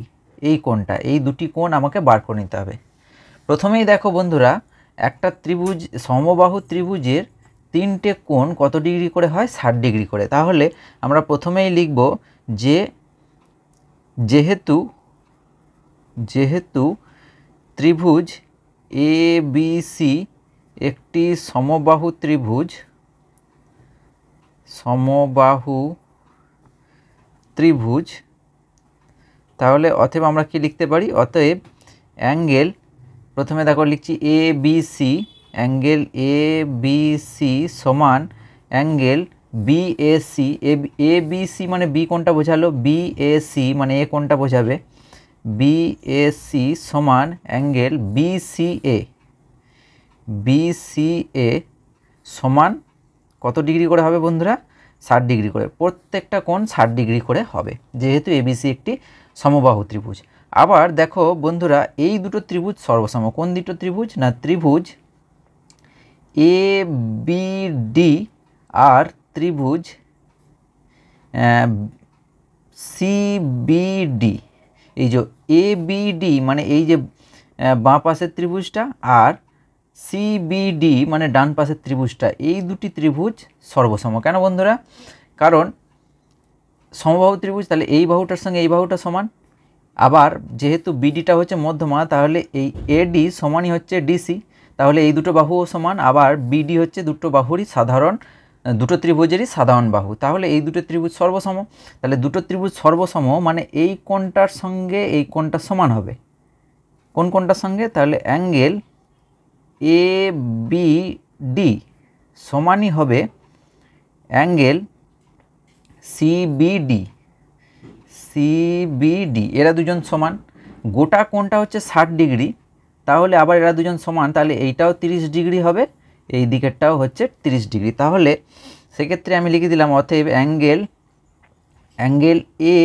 এই কোণটা, এই দুটি কোণ আমাকে বার করে নিতে হবে। প্রথমেই দেখো বন্ধুরা, একটা ত্রিভুজ সমবাহু ত্রিভুজের তিনটে কোণ কত ডিগ্রি করে হয় 60 ডিগ্রি করে। তাহলে আমরা প্রথমেই লিখব যে যেহেতু ত্রিভুজ এ বি সি একটি সমবাহু ত্রিভুজ, তাহলে অতএব আমরা কি লিখতে পারি, অতএব অ্যাঙ্গেল, প্রথমে দেখো লিখছি A B C, angle A B C সমান angle B A C. A B C মানে বি কোণটা বোঝালো, বি এ সি মানে এ কোণটা বোঝাবে, বি এ সি সমান অ্যাঙ্গেল বি সি এ সমান কত ডিগ্রি করে হবে বন্ধুরা, 60 ডিগ্রি করে। প্রত্যেকটা কোণ 60 ডিগ্রি করে হবে, যেহেতু এবিসি একটি সমবাহু ত্রিভুজ। আবার দেখো বন্ধুরা, এই দুটো ত্রিভুজ সর্বসম। কোন দুটো ত্রিভুজ, না ত্রিভুজ এ বি ডি আর ত্রিভুজ সি বি ডি। এই যে এ বি ডি মানে এই যে বাঁ পাশের ত্রিভুজটা, আর সিবিডি মানে ডান পাশের ত্রিভুজটা, এই দুটি ত্রিভুজ সর্বসম। কেন বন্ধুরা, কারণ সমবাহু ত্রিভুজ, তাহলে এই বাহুটার সঙ্গে এই বাহুটা সমান। আবার যেহেতু বিডিটা হচ্ছে মধ্যমা, তাহলে এই এডি সমানই হচ্ছে ডিসি, তাহলে এই দুটো বাহুও সমান। আবার বিডি হচ্ছে দুটো ত্রিভুজেরই সাধারণ বাহু, তাহলে এই দুটো ত্রিভুজ সর্বসম। তাহলে দুটো ত্রিভুজ সর্বসম মানে এই কোণটার সঙ্গে এই কোণটা সমান হবে। কোন কোণটার সঙ্গে, তাহলে অ্যাঙ্গেল এ বি ডি সমানই হবে অ্যাঙ্গেল সিবিডি। এরা দুজন সমান। গোটা কোণটা হচ্ছে 60 ডিগ্রি, তাহলে আবার এরা দুজন সমান, তাহলে এইটাও 30 ডিগ্রি হবে, এই দিকেরটাও হচ্ছে 30 ডিগ্রি। তাহলে সেক্ষেত্রে আমি লিখে দিলাম, অতএব অ্যাঙ্গেল এ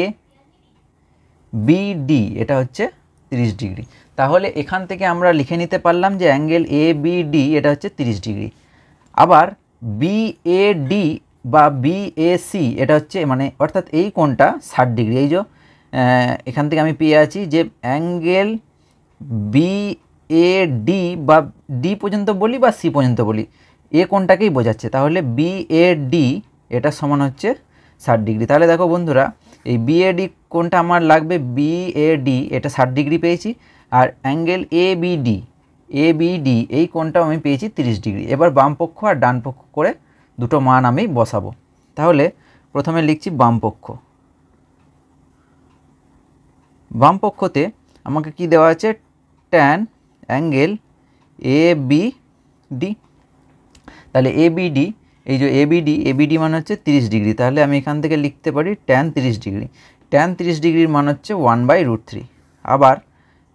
বি ডি এটা হচ্ছে 30 ডিগ্রি। তাহলে এখান থেকে আমরা লিখে নিতে পারলাম যে অ্যাঙ্গেল এ বি ডি এটা হচ্ছে 30 ডিগ্রি। আবার বি এ ডি বা বি এ সি এটা হচ্ছে মানে অর্থাৎ এই কোণটা 60 ডিগ্রি। এই যে এখান থেকে আমি পেয়ে আছি যে অ্যাঙ্গেল বি এ ডি বা ডি পর্যন্ত বলি বা সি পর্যন্ত বলি, এ কোণটাকেই বোঝাচ্ছে। তাহলে বি এ ডি এটা সমান হচ্ছে 60 ডিগ্রি। তাহলে দেখো বন্ধুরা, এই বি এ ডি কোণটা আমার লাগবে, বি এ ডি এটা 60 ডিগ্রি পেয়েছি, আর অ্যাঙ্গেল এ বি ডি এই কোণটাও আমি পেয়েছি 30 ডিগ্রি। এবার বাম পক্ষ আর ডান পক্ষ করে দুটো মান আমি বসাবো। তাহলে প্রথমে লিখছি বাম পক্ষতে আমাকে কি দেওয়া আছে, tan angle A B D. তাহলে এ বি ডি, এই যে এ বি ডি মানে হচ্ছে 30 ডিগ্রি, তাহলে আমি এখান থেকে লিখতে পারি ট্যান 30 ডিগ্রি। ট্যান 30 ডিগ্রির মান হচ্ছে 1/√3। আবার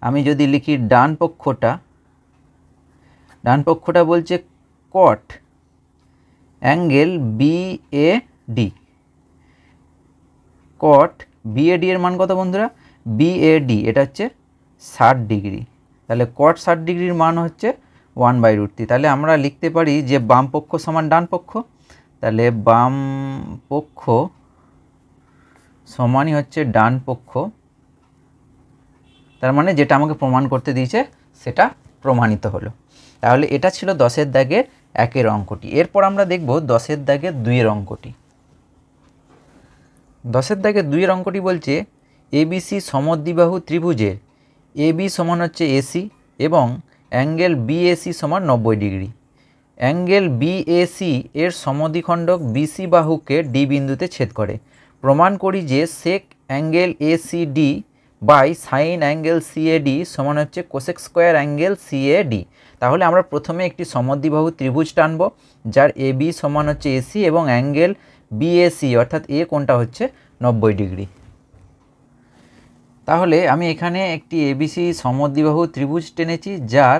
আমি যদি লিখি ডান পক্ষটা বলছে cot angle B A D. Cot B A D এর মান কত বন্ধুরা, বি এ ডি এটা হচ্ছে 60 ডিগ্রি, তাহলে কট 60 ডিগ্রির মান হচ্ছে 1/√3। তাহলে আমরা লিখতে পারি যে বাম পক্ষ সমান ডান পক্ষ, তাহলে বাম পক্ষ সমানই হচ্ছে ডান পক্ষ। তার মানে যেটা আমাকে প্রমাণ করতে দিয়েছে সেটা প্রমাণিত হলো। তাহলে এটা ছিল 10-এর দাগের 1-এর অঙ্কটি। এরপর আমরা দেখব 10-এর দাগের 2-এর অঙ্কটি। 10-এর দাগের 2-এর অঙ্কটি বলছে এবিসি সমদ্বিবাহু ত্রিভুজের এবি সমান হচ্ছে এসি এবং অ্যাঙ্গেল বিএসি সমান 90 ডিগ্রি। অ্যাঙ্গেল বিএসি এর সমদ্বিখণ্ডক বিসি বাহুকে ডি বিন্দুতে ছেদ করে। প্রমাণ করি যে sec angle ACD by sine angle CAD সমান হচ্ছে কোসেক স্কোয়ার অ্যাঙ্গেল সিএডি। তাহলে আমরা প্রথমে একটি সমদ্বিবাহু ত্রিভুজ টানব, যার এবি সমান হচ্ছে এসি এবং অ্যাঙ্গেল বিএসি অর্থাৎ এ কোণটা হচ্ছে 90 ডিগ্রি। তাহলে আমি এখানে একটি এবিসি সমদ্বিবাহু ত্রিভুজ টেনেছি, যার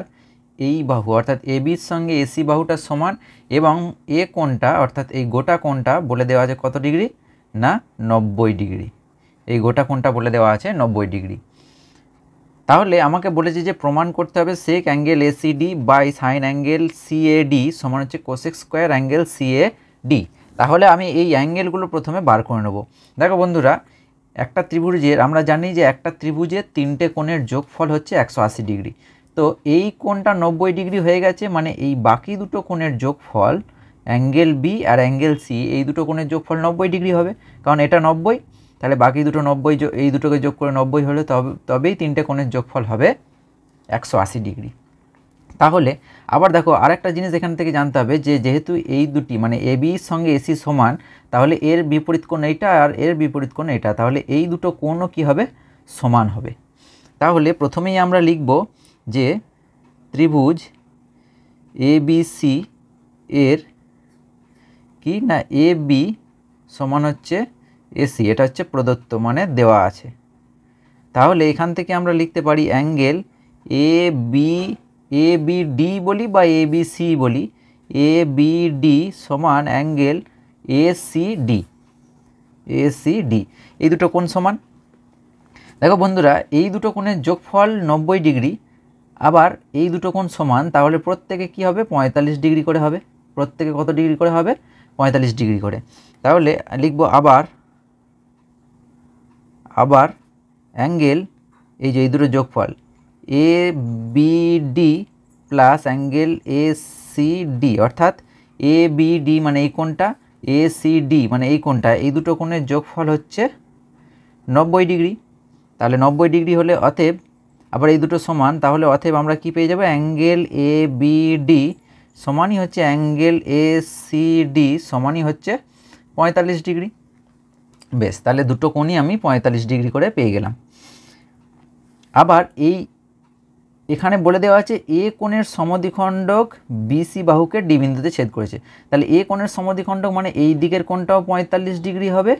এই বাহু অর্থাৎ এবির সঙ্গে এসি বাহুটা সমান এবং এ কোণটা অর্থাৎ এই গোটা কোণটা বলে দেওয়া আছে কত ডিগ্রি, না 90 ডিগ্রি। এই গোটা কোণটা বলে দেওয়া আছে 90 ডিগ্রি। তাহলে আমাকে বলেছে যে প্রমাণ করতে হবে sec angle ACD by sine angle CAD সমান হচ্ছে কোসেক স্কোয়ার অ্যাঙ্গেল সিএডি। তাহলে আমি এই অ্যাঙ্গেলগুলো প্রথমে বার করে নেব। দেখো বন্ধুরা, একটা ত্রিভুজের আমরা জানি যে একটা ত্রিভুজের 3টে কোণের যোগফল হচ্ছে 180 ডিগ্রি। তো এই কোণটা 90 ডিগ্রি হয়ে গেছে, মানে এই বাকি দুটো কোণের যোগফল অ্যাঙ্গেল বি আর অ্যাঙ্গেল সি এই দুটো কোণের যোগফল 90 ডিগ্রি হবে, কারণ এটা 90, তাহলে বাকি দুটো 90, এই দুটোকে যোগ করে 90 হলে তবেই তিনটে কোণের যোগফল হবে 180 ডিগ্রি। তাহলে আবার দেখো আরেকটা জিনিস এখান থেকে জানতে হবে যে যেহেতু এই দুটি মানে এ বির সঙ্গে এসি সমান, তাহলে এর বিপরীত কোণ এইটা আর এর বিপরীত কোণ এটা, তাহলে এই দুটো কোণও কী হবে, সমান হবে। তাহলে প্রথমেই আমরা লিখব যে ত্রিভুজ এ বি সি এর কি না এ বি সমান হচ্ছে এসি, এটা হচ্ছে প্রদত্ত মানে দেওয়া আছে। তাহলে এখান থেকে আমরা লিখতে পারি অ্যাঙ্গেল এ বি ডি বলি বা এ বি সি বলি, এ বি ডি সমান অ্যাঙ্গেল এ সি ডি, এই দুটো কোণ সমান। দেখো বন্ধুরা, এই দুটো কোণের যোগফল 90 ডিগ্রি, আবার এই দুটো কোণ সমান, তাহলে প্রত্যেকে কি হবে, 45 ডিগ্রি করে হবে। প্রত্যেকে কত ডিগ্রি করে হবে, 45 ডিগ্রি করে। তাহলে লিখব আবার অ্যাঙ্গেল, এই যে এই দুটো যোগফল A B D plus angle A C D, অর্থাৎ এ বি ডি মানে এই কোণটা, এ সি ডি মানে এই কোণটা, এই দুটো কোণের যোগফল হচ্ছে 90 ডিগ্রি। তাহলে 90 ডিগ্রি হলে অতএব আবার এই দুটো সমান, তাহলে অতএব আমরা কি পেয়ে যাব, অ্যাঙ্গেল এ বি ডি সমানই হচ্ছে অ্যাঙ্গেল এ সি ডি সমানই হচ্ছে 45 ডিগ্রি। বেশ, তাহলে দুটো কোণই আমি 45 ডিগ্রি করে পেয়ে গেলাম। আবার এখানে বলে দেওয়া আছে এ কোণের সমদ্বিখণ্ডক বিসি বাহুকে ডি বিন্দুতে ছেদ করেছে। তাহলে এ কোণের সমদ্বিখণ্ডক মানে এই দিকের কোণটাও 45 ডিগ্রি হবে,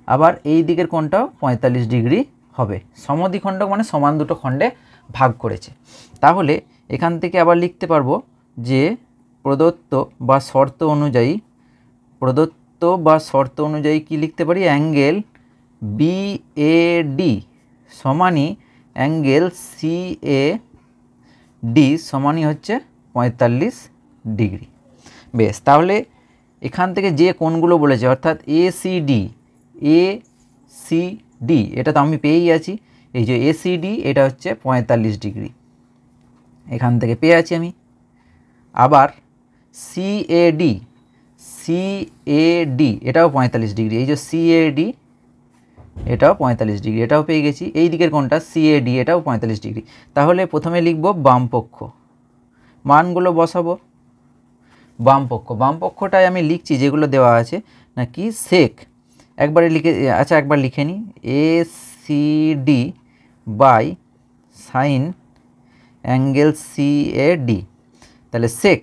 আবার এই দিকের কোণটাও 45 ডিগ্রি হবে। সমদ্বিখণ্ডক মানে সমান দুটো খণ্ডে ভাগ করেছে। তাহলে এখান থেকে আবার লিখতে পারবো যে প্রদত্ত বা শর্ত অনুযায়ী কি লিখতে পারি, অ্যাঙ্গেল বি এ ডি সমানই অ্যাঙ্গেল সি এ ডি সমানই হচ্ছে 45 ডিগ্রি। বেশ, তাহলে এখান থেকে যে কোণগুলো বলেছে অর্থাৎ এ সি ডি এটা তো আমি পেয়েই আছি, এই যে এ সি ডি এটা হচ্ছে 45 ডিগ্রি, এখান থেকে পেয়ে আছি আমি। আবার সি এ ডি এটাও 45 ডিগ্রি, এই যে সি এ ডি এটাও 45 ডিগ্রি, এটাও পেয়ে গেছি। এই দিকের কোণটা সিএডি এটাও 45 ডিগ্রি। তাহলে প্রথমে লিখব বামপক্ষ, মানগুলো বসাবো। বামপক্ষটায় আমি লিখছি যেগুলো দেওয়া আছে নাকি সেক, একবার লিখে নিই, A C D by sine angle C A D. তাহলে সেক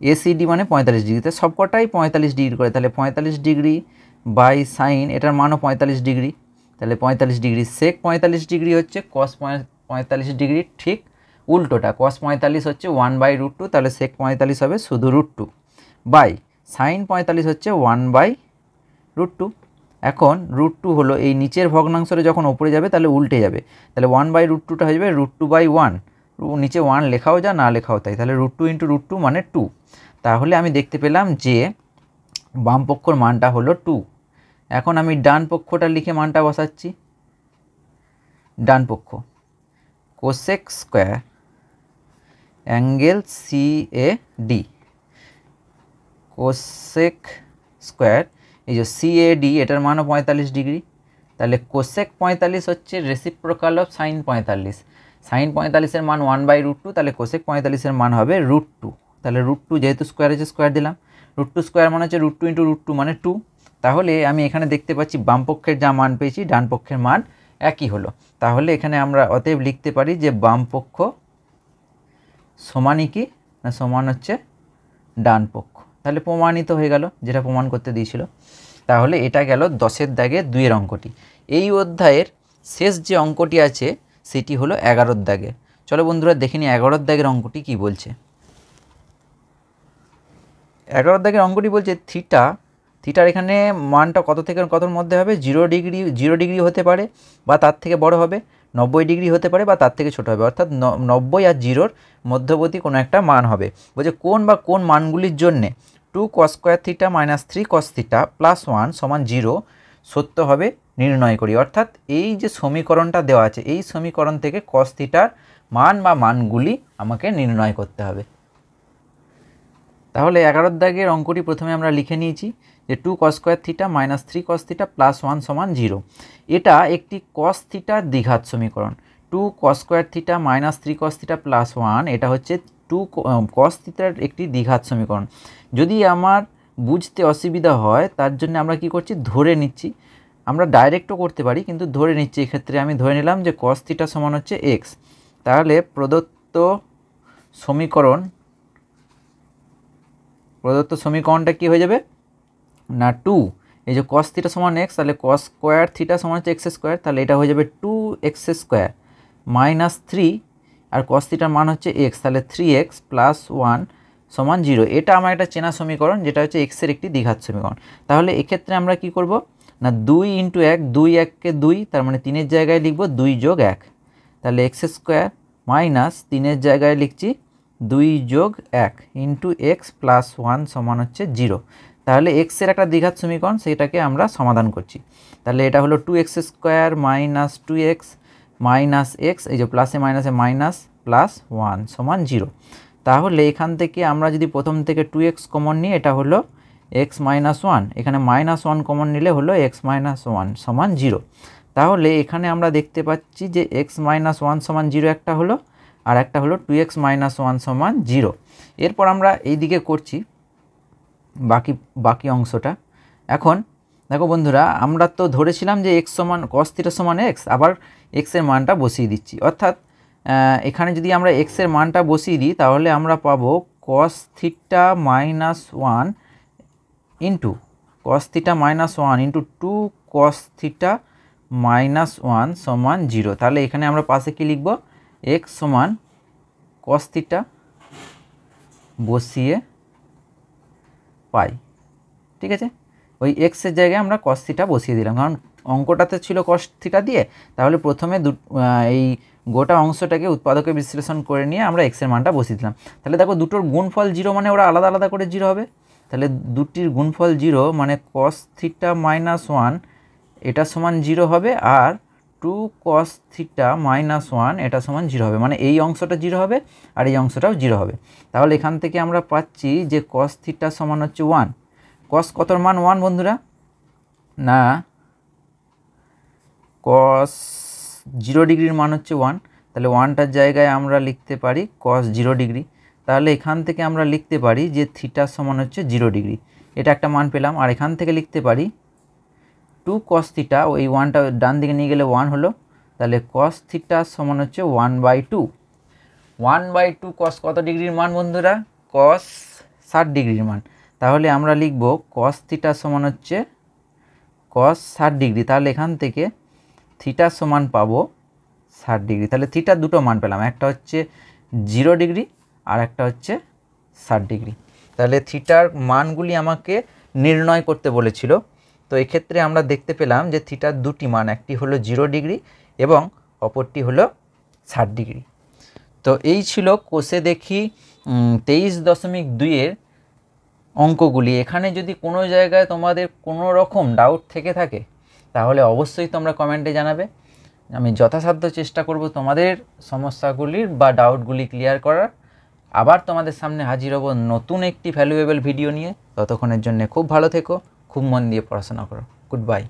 এসিডি মানে 45 ডিগ্রি, তাহলে সবকটাই 45 ডিগ্রি করে, তাহলে 45 ডিগ্রি বাই সাইন এটার মানও 45 ডিগ্রি, তাহলে 45 ডিগ্রি সেক 45 ডিগ্রি হচ্ছে কস 45 ডিগ্রি, ঠিক উল্টোটা, কস 45 হচ্ছে 1/√2, তাহলে সেক 45 হবে শুধু √2 বাই সাইন 45 হচ্ছে 1/√2। এখন √2 হলো এই নিচের ভগ্নাংশটা যখন ওপরে যাবে তাহলে উল্টে যাবে, তাহলে 1/√2টা হয়ে যাবে √2/1, নিচে 1 লেখাও যা না লেখাও তাই, তাহলে √2 × √2 মানে 2। তাহলে আমি দেখতে পেলাম যে বাম পক্ষর মানটা হলো 2। এখন আমি ডান পক্ষটা লিখে মানটা বসাচ্ছি। ডান পক্ষ cosec square angle C A D, cosec square এই যে সি এ ডি এটার মানও 45 ডিগ্রি, তাহলে কোসেক 45 হচ্ছে রেসিপ্রোকাল অফ সাইন 45, সাইন 45-এর মান 1/√2, তাহলে কোসেক 45-এর মান হবে √2, তাহলে √2 যেহেতু স্কোয়ার আছে স্কোয়ার দিলাম, √2 স্কোয়ার মানে হচ্ছে √2 × √2 মানে 2। তাহলে আমি এখানে দেখতে পাচ্ছি বাম পক্ষের যা মান পেয়েছি ডান পক্ষের মান একই হলো। তাহলে এখানে আমরা অতএব লিখতে পারি যে বাম পক্ষ সমানই কি না সমান হচ্ছে ডান পক্ষ। তাহলে প্রমাণিত হয়ে গেল যেটা প্রমাণ করতে দিয়েছিল। তাহলে এটা গেল 10-এর দাগে 2-এর অঙ্কটি। এই অধ্যায়ের শেষ যে অঙ্কটি আছে সেটি হলো 11-র দাগে। চলো বন্ধুরা দেখে নিই 11-র দাগের অঙ্কটি কি বলছে। 11-র দাগের অঙ্কটি বলছে থিটার এখানে মানটা কত থেকে কতর মধ্যে হবে, 0 ডিগ্রি হতে পারে বা তার থেকে বড় হবে, 90 ডিগ্রি হতে পারে বা তার থেকে ছোট হবে, অর্থাৎ 90 আর 0-র মধ্যবর্তী কোনো একটা মান হবে। বলছে কোন মানগুলির জন্যে 2 cos square theta minus 3 cos theta plus 1 সমান 0 সত্য হবে নির্ণয় করি। অর্থাৎ এই যে সমীকরণটা দেওয়া আছে এই সমীকরণ থেকে cos থিটার মান বা মানগুলি আমাকে নির্ণয় করতে হবে। তাহলে 11 দাগের অঙ্কটি প্রথমে আমরা লিখে নিয়েছি যে 2 cos square theta minus 3 cos theta plus 1 সমান 0। এটা একটি cos থিটার দ্বিঘাত সমীকরণ। 2 cos square theta minus 3 cos theta plus 1 এটা হচ্ছে 2 cos থিটার একটি দ্বিঘাত সমীকরণ। যদি আমার বুঝতে অসুবিধা হয় তার জন্য আমরা কি করছি, ধরে নিচ্ছি। আমরা ডাইরেক্টও করতে পারি, কিন্তু ধরে নিচ্ছি। এক্ষেত্রে আমি ধরে নিলাম যে cos থিটা সমান হচ্ছে x। তাহলে প্রদত্ত সমীকরণটা কি হয়ে যাবে না 2, এই যে cos থিটা সমান x, তাহলে cos স্কোয়ার থিটা সমান হচ্ছে x স্কোয়ার, তাহলে এটা হয়ে যাবে 2x স্কোয়ার মাইনাস 3, আর cos থিটার মান হচ্ছে x, তাহলে 3x প্লাস 1 সমান 0। এটা আমার একটা চেনা সমীকরণ, যেটা হচ্ছে x এর একটি দ্বিঘাত সমীকরণ। তাহলে এক্ষেত্রে আমরা কি করব না 2 ইন্টু 1, 2 1কে 2, তার মানে 3-এর জায়গায় লিখব 2 যোগ 1, তাহলে x স্কোয়ার মাইনাস 3-এর জায়গায় লিখছি 2 যোগ 1 ইন্টু এক্স প্লাস 1 সমান হচ্ছে 0। তাহলে x এর একটা দ্বিঘাত সমীকরণ, সেটাকে আমরা সমাধান করছি। তাহলে এটা হলো 2x square minus 2x minus x, এই যে প্লাসে মাইনাসে মাইনাস প্লাস 1 সমান 0। তাহলে এখান থেকে আমরা যদি প্রথম থেকে 2x কমন নিই, এটা হলো x মাইনাস 1, এখানে মাইনাস 1 কমন নিলে হলো x মাইনাস 1 সমান 0। তাহলে এখানে আমরা দেখতে পাচ্ছি যে x মাইনাস 1 সমান 0 একটা হলো, আর একটা হলো 2x মাইনাস 1 সমান 0। এরপর আমরা এই দিকে করছি বাকি অংশটা। এখন দেখো বন্ধুরা, আমরা তো ধরেছিলাম যে x সমান cos থিটা সমান x, আবার x এর মানটা বসিয়ে দিচ্ছি। অর্থাৎ এখানে যদি আমরা x এর মানটা বসিয়ে দিই, তাহলে আমরা পাবো cos theta minus 1 into cos theta minus 1 into 2 cos theta minus 1 সমান 0। তাহলে এখানে আমরা পাশে কি লিখব, x সমান cos থিটা বসিয়ে পাই। ঠিক আছে, ওই x এর জায়গায় আমরা cos থিটা বসিয়ে দিলাম, কারণ অঙ্কটাতে ছিল cos থিটা দিয়ে। তাহলে প্রথমে এই গোটা অংশটাকে উৎপাদকে বিশ্লেষণ করে নিয়ে আমরা x এর মানটা বসিয়ে দিলাম। তাহলে দেখো দুটোর গুণফল 0 মানে ওরা আলাদা আলাদা করে 0 হবে। তাহলে দুটির গুণফল 0 মানে cos থিটা মাইনাস 1 এটা সমান 0 হবে, আর 2 cos থিটা মাইনাস 1 এটা সমান 0 হবে। মানে এই অংশটা 0 হবে আর এই অংশটাও 0 হবে। তাহলে এখান থেকে আমরা পাচ্ছি যে cos থিটা সমান হচ্ছে 1। cos কতর মান 1 বন্ধুরা, না cos 0 ডিগ্রির মান হচ্ছে 1। তাহলে 1টার জায়গায় আমরা লিখতে পারি cos 0 ডিগ্রি। তাহলে এখান থেকে আমরা লিখতে পারি যে থিটা সমান হচ্ছে 0 ডিগ্রি, এটা একটা মান পেলাম। আর এখান থেকে লিখতে পারি 2 cos থিটা, ওই 1টা ডান দিকে নিয়ে গেলে 1 হলো, তাহলে cos থিটা সমান হচ্ছে 1/2। 1/2 cos কত ডিগ্রির মান বন্ধুরা, cos 60 ডিগ্রির মান। তাহলে আমরা লিখব cos থিটা সমান হচ্ছে cos 60 ডিগ্রি। তাহলে এখান থেকে থিটা সমান পাবো 60 ডিগ্রি। তাহলে থিটার দুটো মান পেলাম, একটা হচ্ছে 0 ডিগ্রি আর একটা হচ্ছে 60 ডিগ্রি। তাহলে থিটার মানগুলি আমাকে নির্ণয় করতে বলেছিল। তো এক্ষেত্রে আমরা দেখতে পেলাম যে থিটার দুটি মান, একটি হলো 0 ডিগ্রি এবং অপরটি হলো 60 ডিগ্রি। তো এই ছিল কোষে দেখি 23.2-এর অঙ্কগুলি। এখানে যদি কোনো জায়গায় তোমাদের কোনো রকম ডাউট থেকে থাকে তাহলে অবশ্যই তোমরা কমেন্টে জানাবে। আমি যথাসাধ্য চেষ্টা করব তোমাদের সমস্যাগুলির বা ডাউটগুলি ক্লিয়ার করার। আবার তোমাদের সামনে হাজির হব নতুন একটি ভ্যালুয়েবল ভিডিও নিয়ে। ততক্ষণের জন্য খুব ভালো থেকো, খুব মন দিয়ে পড়াশোনা করো। Good bye.